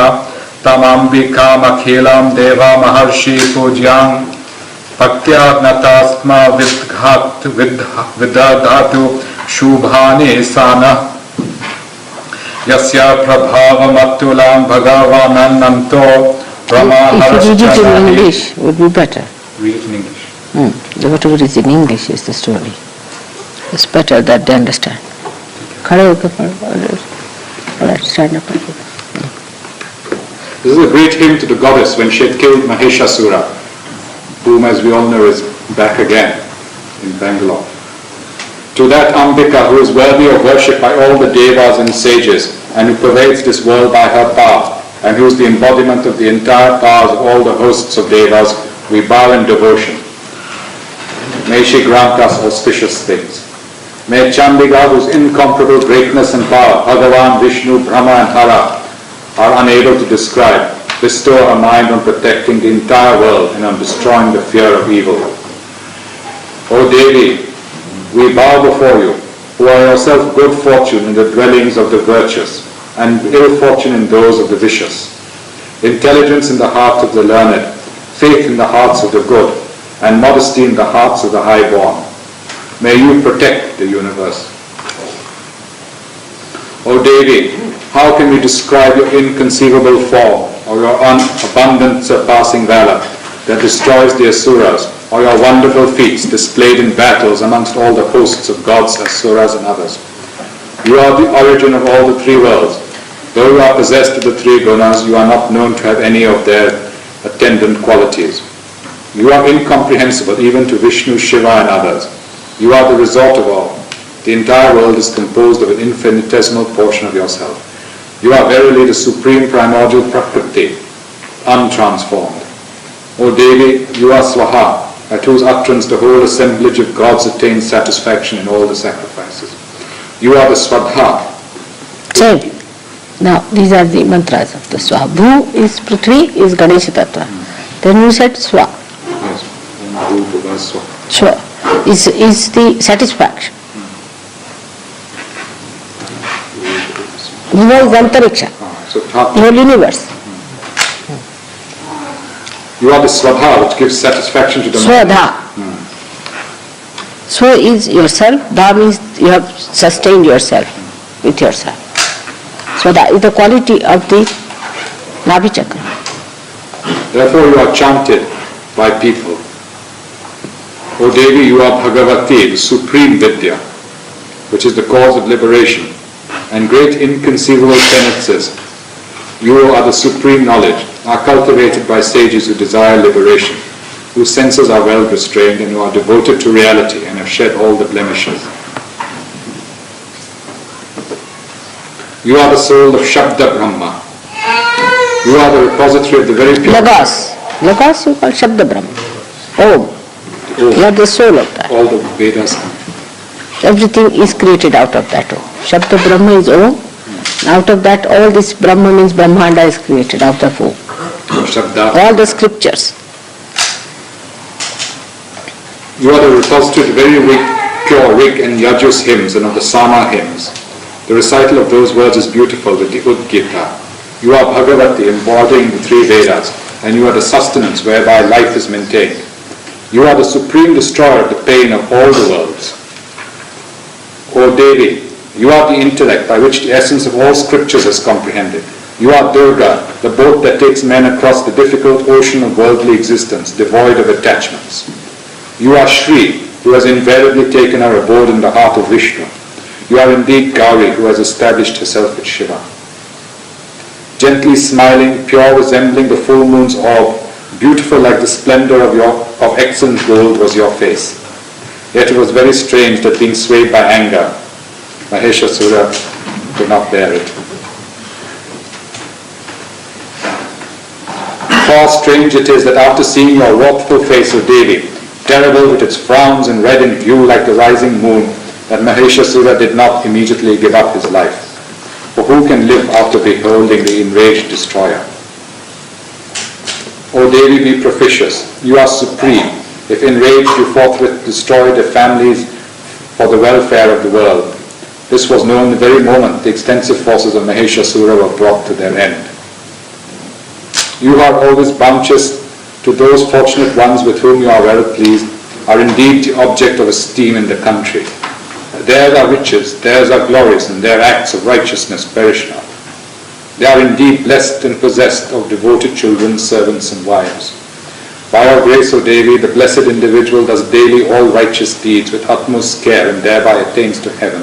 तमाम्बिकाम अखिलाम देवा महर्षि पूज्यां भक्त्या नतास्मा विदधातु शुभानि सानः यस्या प्रभावमतुलां भगवानन्तो If you read it in English, it would be better. Read it in English. Whatever is in English is the story. It's better that they understand. खड़े होकर पढ़ो. Alright, stand up. This is a great hymn to the goddess when she had killed Maheshasura, whom as we all know is back again in Bangalore. To that Ambika who is worthy of worship by all the devas and sages and who pervades this world by her power and who is the embodiment of the entire powers of all the hosts of devas, we bow in devotion. May she grant us auspicious things. May Chandika, whose incomparable greatness and power Bhagavan, Vishnu, Brahma and Hara are unable to describe, bestow her mind on protecting the entire world and on destroying the fear of evil. O Devi, we bow before you, who are yourself good fortune in the dwellings of the virtuous, and ill fortune in those of the vicious, intelligence in the heart of the learned, faith in the hearts of the good, and modesty in the hearts of the high-born. May you protect the universe. O Devi, how can we describe your inconceivable form, or your abundant surpassing valor that destroys the asuras, or your wonderful feats displayed in battles amongst all the hosts of gods, asuras and others? You are the origin of all the three worlds. Though you are possessed of the three gunas, you are not known to have any of their attendant qualities. You are incomprehensible even to Vishnu, Shiva and others. You are the resort of all. The entire world is composed of an infinitesimal portion of yourself. You are verily the supreme primordial Prakriti, untransformed. O Devi, you are Swaha, at whose utterance the whole assemblage of gods attains satisfaction in all the sacrifices. You are the Swadha. Say, now these are the mantras of the Swa. Bhu is Prithvi, is Ganesha Tattva. Then you said Swa. Yes, Bhu, Bhuva, Swa. Swa is the satisfaction. Bhuva is Antariksha, the whole universe. You are the Swadha, which gives satisfaction to the Swadha. Swa is yourself, Dha means you have sustained yourself with yourself. Swadha is the quality of the Nabhi Chakra. Therefore you are chanted by people. O Devi, you are Bhagavati, the supreme Vidya, which is the cause of liberation, and great inconceivable penances. You are the supreme knowledge, are cultivated by sages who desire liberation, whose senses are well restrained and who are devoted to reality and have shed all the blemishes. You are the soul of Shabda Brahma. You are the repository of the very pure. Logos. Logos you call Shabda Brahma. Om. You are the soul of that. All the Vedas. Everything is created out of that Om. Shabda Brahma is Om. Out of that all this Brahma means Brahmanda is created out of Om. Shabda. All the scriptures. You are the repository of the very pure Rig and Yajus hymns and of the Sama hymns. The recital of those words is beautiful with the Udgita. You are Bhagavati, embodying the three Vedas, and you are the sustenance whereby life is maintained. You are the supreme destroyer of the pain of all the worlds. O Devi, you are the intellect by which the essence of all scriptures is comprehended. You are Durga, the boat that takes men across the difficult ocean of worldly existence, devoid of attachments. You are Shri, who has invariably taken her abode in the heart of Vishnu. You are indeed Gauri, who has established herself with Shiva. Gently smiling, pure resembling the full moon's orb, beautiful like the splendor of excellent gold was your face. Yet it was very strange that being swayed by anger, Maheshasura could not bear it. Far strange it is that after seeing your wrathful face, O Devi, terrible with its frowns and red in hue like the rising moon, that Maheshasura did not immediately give up his life. For who can live after beholding the enraged destroyer? O Devi, be propitious. You are supreme. If enraged, you forthwith destroy the families for the welfare of the world. This was known the very moment the extensive forces of Maheshasura were brought to their end. You are always bounteous to those fortunate ones with whom you are well pleased, are indeed the object of esteem in the country. Theirs are riches, theirs are glories, and their acts of righteousness perish not. They are indeed blessed and possessed of devoted children, servants, and wives. By your grace, O Devi, the blessed individual does daily all righteous deeds with utmost care and thereby attains to heaven.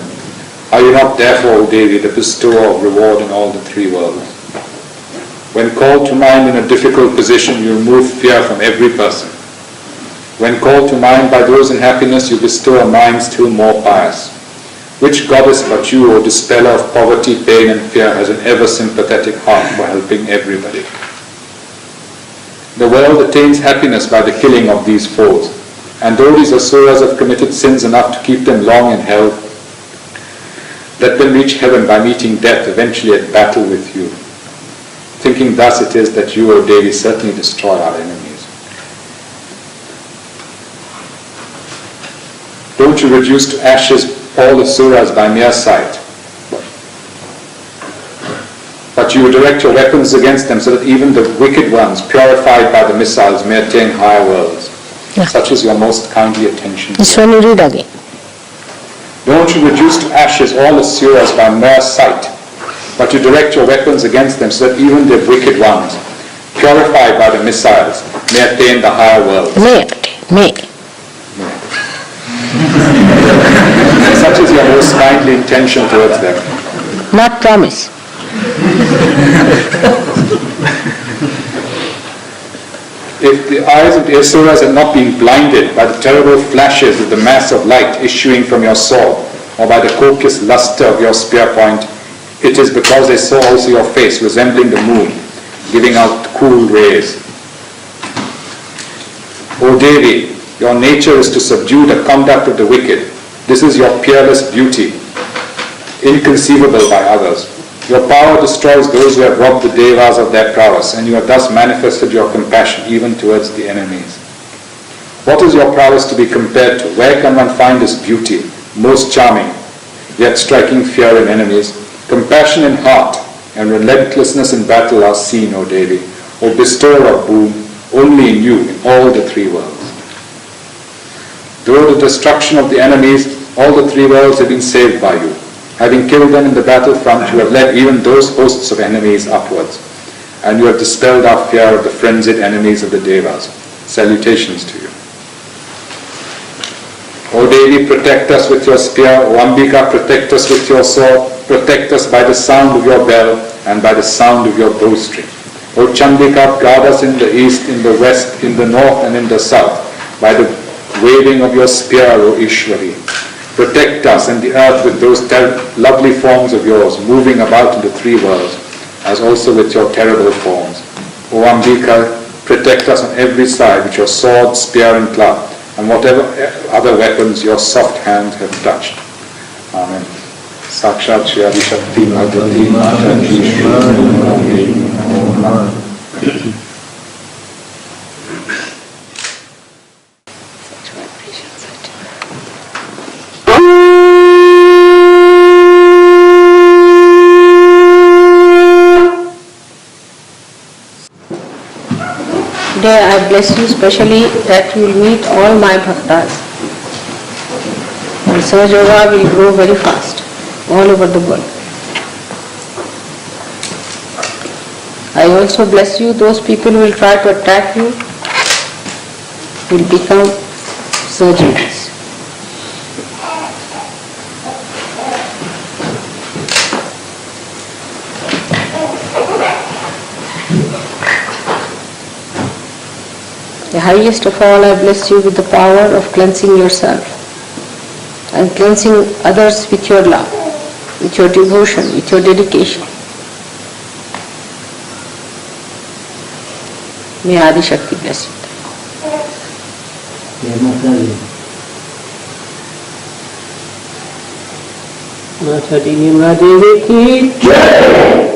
Are you not therefore, O Devi, the bestower of reward in all the three worlds? When called to mind in a difficult position, you remove fear from every person. When called to mind by those in happiness, you bestow a mind still more pious. Which goddess but you, O dispeller of poverty, pain, and fear, has an ever sympathetic heart for helping everybody? The world attains happiness by the killing of these foes, and though these asuras have committed sins enough to keep them long in hell, let them reach heaven by meeting death eventually at battle with you. Thinking thus it is that you, O Devi, certainly destroy our enemies. Don't you reduce to ashes all the asuras by mere sight, but you direct your weapons against them so that even the wicked ones, purified by the missiles, may attain higher worlds. Yeah. Such is your most kindly attention. This one you read again. Don't you reduce to ashes all the asuras by mere sight, but you direct your weapons against them so that even the wicked ones, purified by the missiles, may attain the higher worlds. May. Such is your most kindly intention towards them. Not promise. If the eyes of the asuras had not been blinded by the terrible flashes of the mass of light issuing from your sword, or by the copious luster of your spear point, it is because they saw also your face resembling the moon, giving out cool rays. O Devi, your nature is to subdue the conduct of the wicked. This is your peerless beauty, inconceivable by others. Your power destroys those who have robbed the devas of their prowess, and you have thus manifested your compassion even towards the enemies. What is your prowess to be compared to? Where can one find this beauty, most charming, yet striking fear in enemies? Compassion in heart and relentlessness in battle are seen, O Devi, O bestower of boon, only in you, in all the three worlds. Through the destruction of the enemies, all the three worlds have been saved by you. Having killed them in the battlefront, you have led even those hosts of enemies upwards, and you have dispelled our fear of the frenzied enemies of the devas. Salutations to you. O Devi, protect us with your spear. O Ambika, protect us with your sword. Protect us by the sound of your bell and by the sound of your bowstring. O Chandika, guard us in the east, in the west, in the north, and in the south, by the waving of your spear, O Ishwari. Protect us and the earth with those lovely forms of yours, moving about in the three worlds, as also with your terrible forms. O Ambika, protect us on every side with your sword, spear, and club, and whatever other weapons your soft hands have touched. Amen. Sakshat Shri Adi Shakti Bhagavati Mata Ki Shri. Today I bless you specially that you will meet all my bhaktas. And Sahaja Yoga will grow very fast all over the world. I also bless you, those people who will try to attack you will become surgeons. The highest of all, I bless you with the power of cleansing yourself and cleansing others with your love, with your devotion, with your dedication. May Adi Shakti bless you. माता दी निर्मला देवी की जय।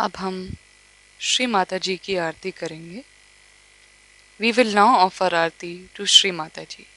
अब हम श्री माता जी की आरती करेंगे। We will now offer Aarti to Shri Mata जी।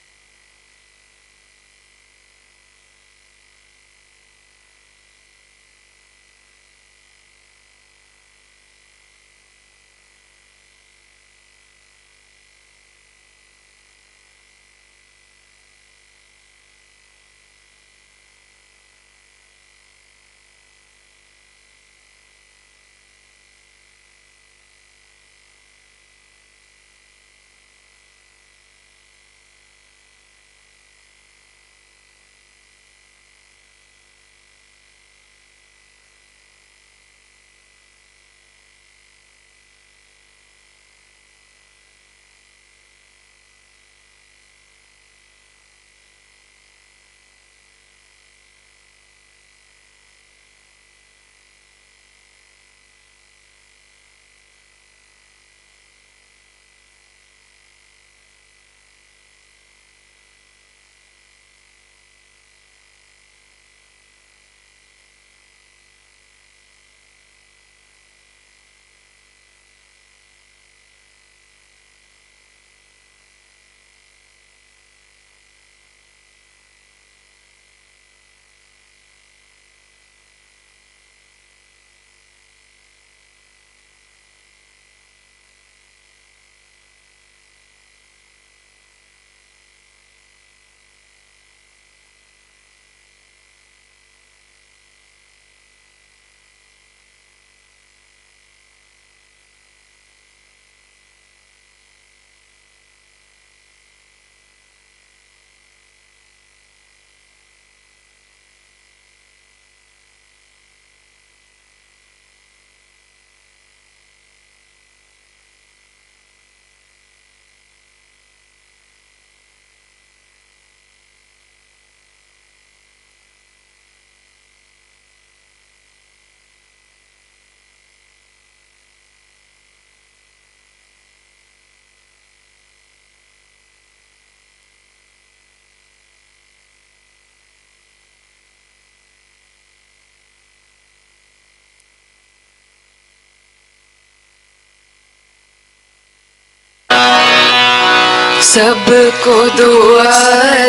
सबको दुआ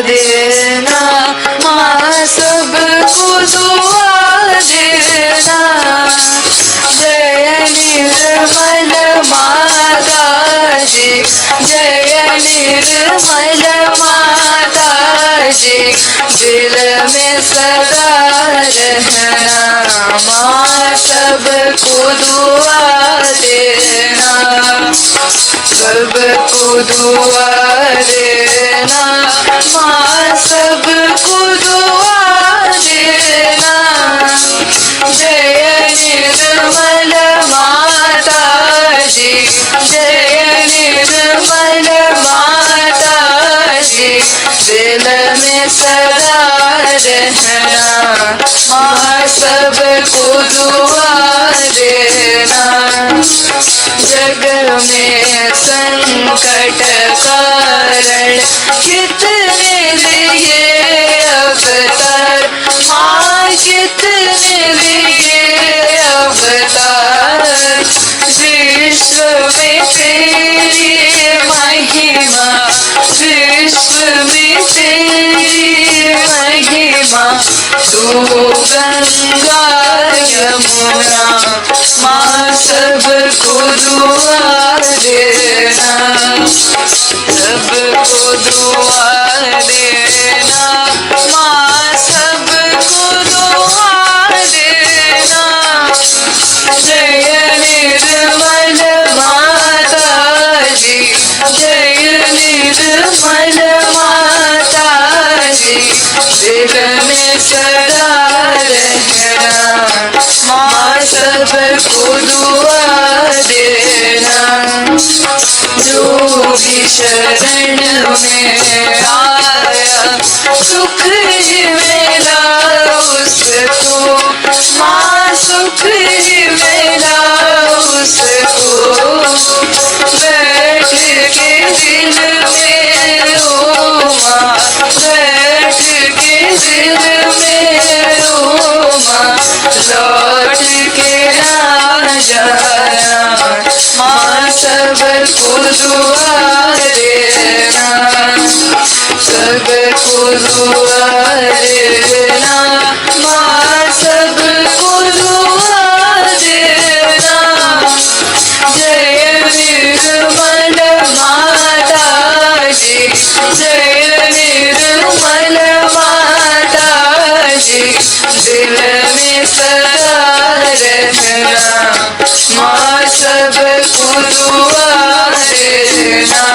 देना माँ, सबको दुआ देना। जय निर्मल माता जी, जय निर्मल माता जी, दिल में सदा रहना माँ, सबको दुआ देना। सबको दुआ देना माँ, सबको दुआ देना। जय निर्मल माता जी, जय निर्मल माता जी, दिल में सदा रहना माँ, सबको दुआ देना। जग में संकट कारण कितने लिए अवतार माँ, कितने लिए अवतार। विश्व में तेरी महिमा, विश्व में तेरी महिमा। तू गंगा यमुना माँ, सबको दुआ देना। सबको दुआ देना माँ, सबको दुआ देना। जय निर्मल माता जी, जय निर्मल माता जी, दिल में सदा रहना माँ, सबको दुआ देना। जो भी शरण में आया सुख ही मिला उसको माँ, सुख ही मिला उसको। बैठ के दिल में ओ माँ, बैठ के दिल में ओ माँ, लौट के ना जाना माँ, सबको दुआ देना। सबको दुआ देना माँ, सबको दुआ देना। जय निर्मल माता जी, जय निर्मल माता जी, दिल में सदा रहना माँ, सबको दुआ देना।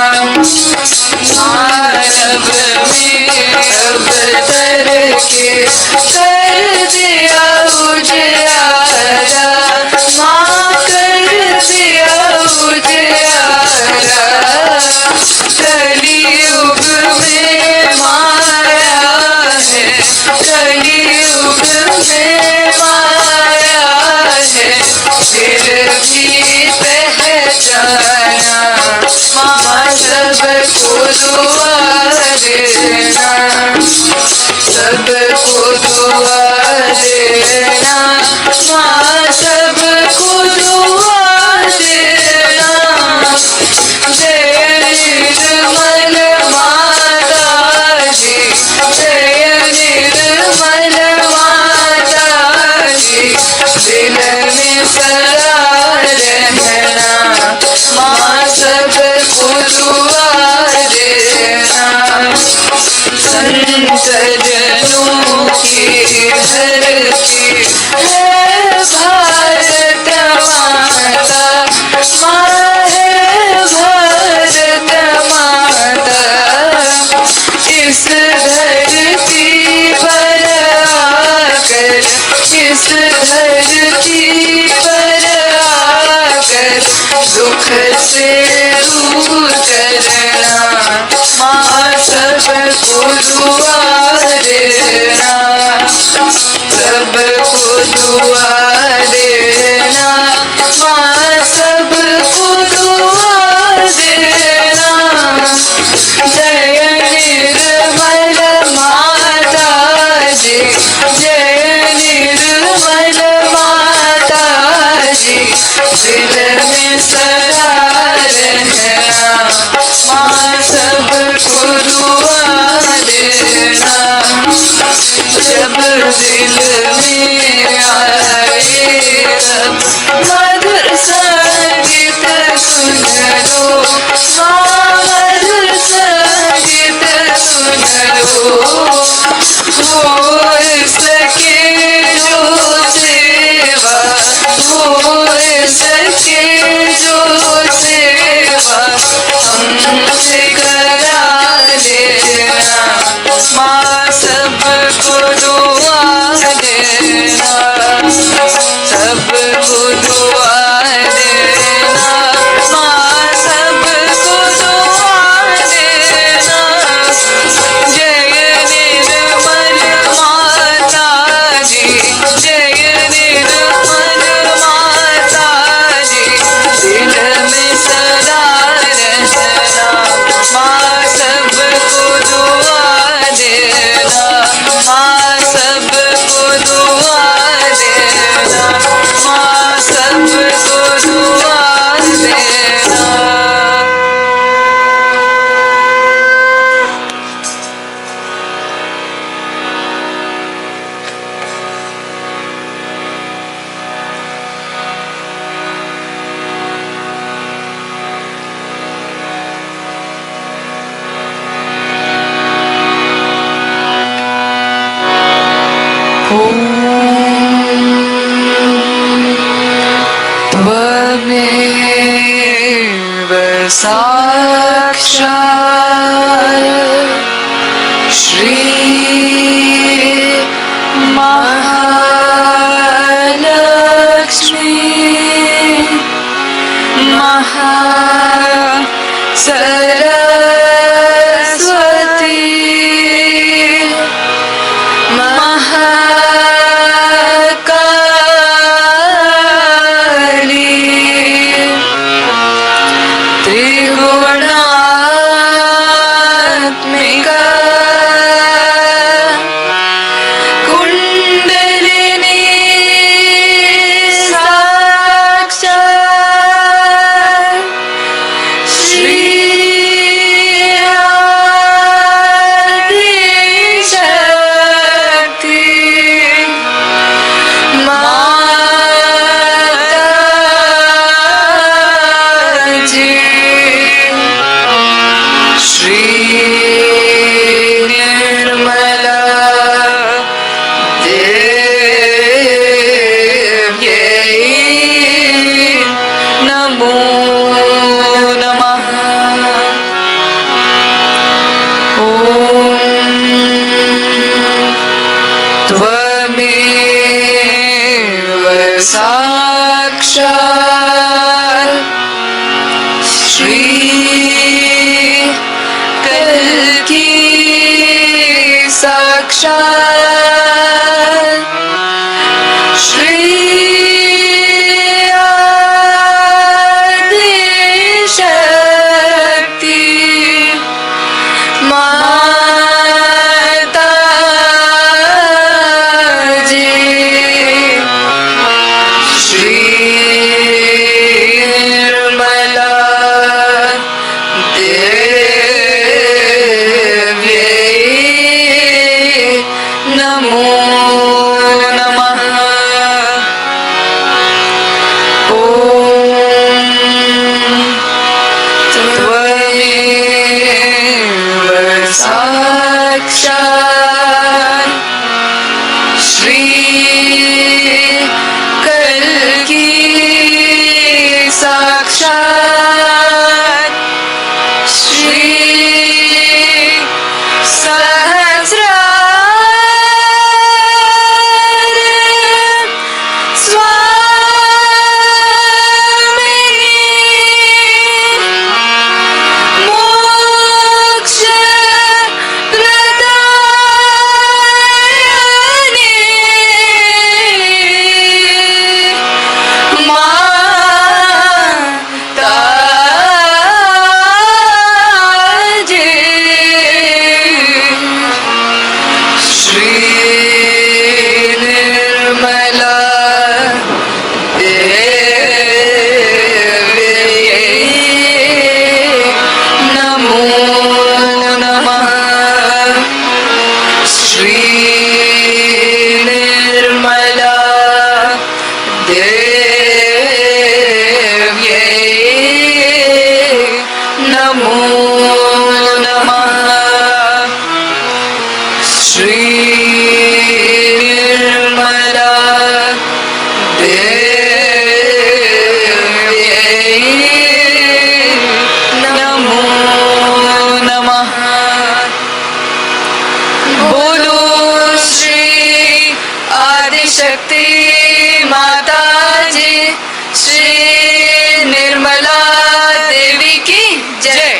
मानव में अवतर के कर दिया उजियारा माँ, कर दिया उजियारा। कलियुग में माया है, कलियुग में माया है, फिर भी पहचाना माँ, सबको दुआ देना। सबको दुआ देना माँ, सबको दुआ देना। जय निर्मल माता जी, जय निर्मल माता जी, दिल में सदा रहना माँ, सबको दुआ देना। संत जनों की धरती है भारत माता, माँ है भारत माता। इस धरती पर आकर, इस धरती पर आकर दुख से दूर करना माँ, सबको दुआ देना। सबको दुआ देना माँ, सबको दुआ देना। जय निर्मल माता जी, जय निर्मल माता जी, दिल में सदा रहना माँ, सब सके जो सेवा हो सके जो सेवा हमसे करा लेना माँ सबको दुआ देना सबको दुआ देना माँ सबको दुआ देना जय निर्मल माता जी जय निर्मल माता जी दिल में सदा रहना माँ सबको दुआ देना माँ सबको दुआ देना माँ सबको दुआ देना। त्वमेव साक्षात् श्री महालक्ष्मी महासरस्वती महाकाली त्रिगुणात्मिका कुंडलिनी साक्षात् श्री आदिशक्ति माताजी श्री निर्मला देव्यै नमो नमः। ॐ त्वमेव साक्षात् श्री कल्की साक्षात् श्री आदिशक्ति माताजी श्री निर्मला देव्यै शक्ति माता जी, श्री निर्मला देवी की जय।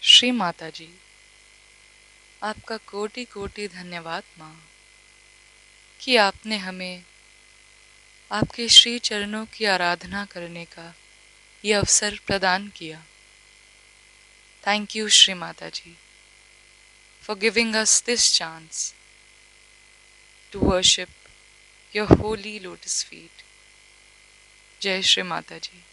श्री माता जी, आपका कोटि कोटि धन्यवाद माँ कि आपने हमें आपके श्री चरणों की आराधना करने का ये अवसर प्रदान किया। Thank you Shri Mata ji for giving us this chance to worship your holy lotus feet. जय श्री माता जी।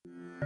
you.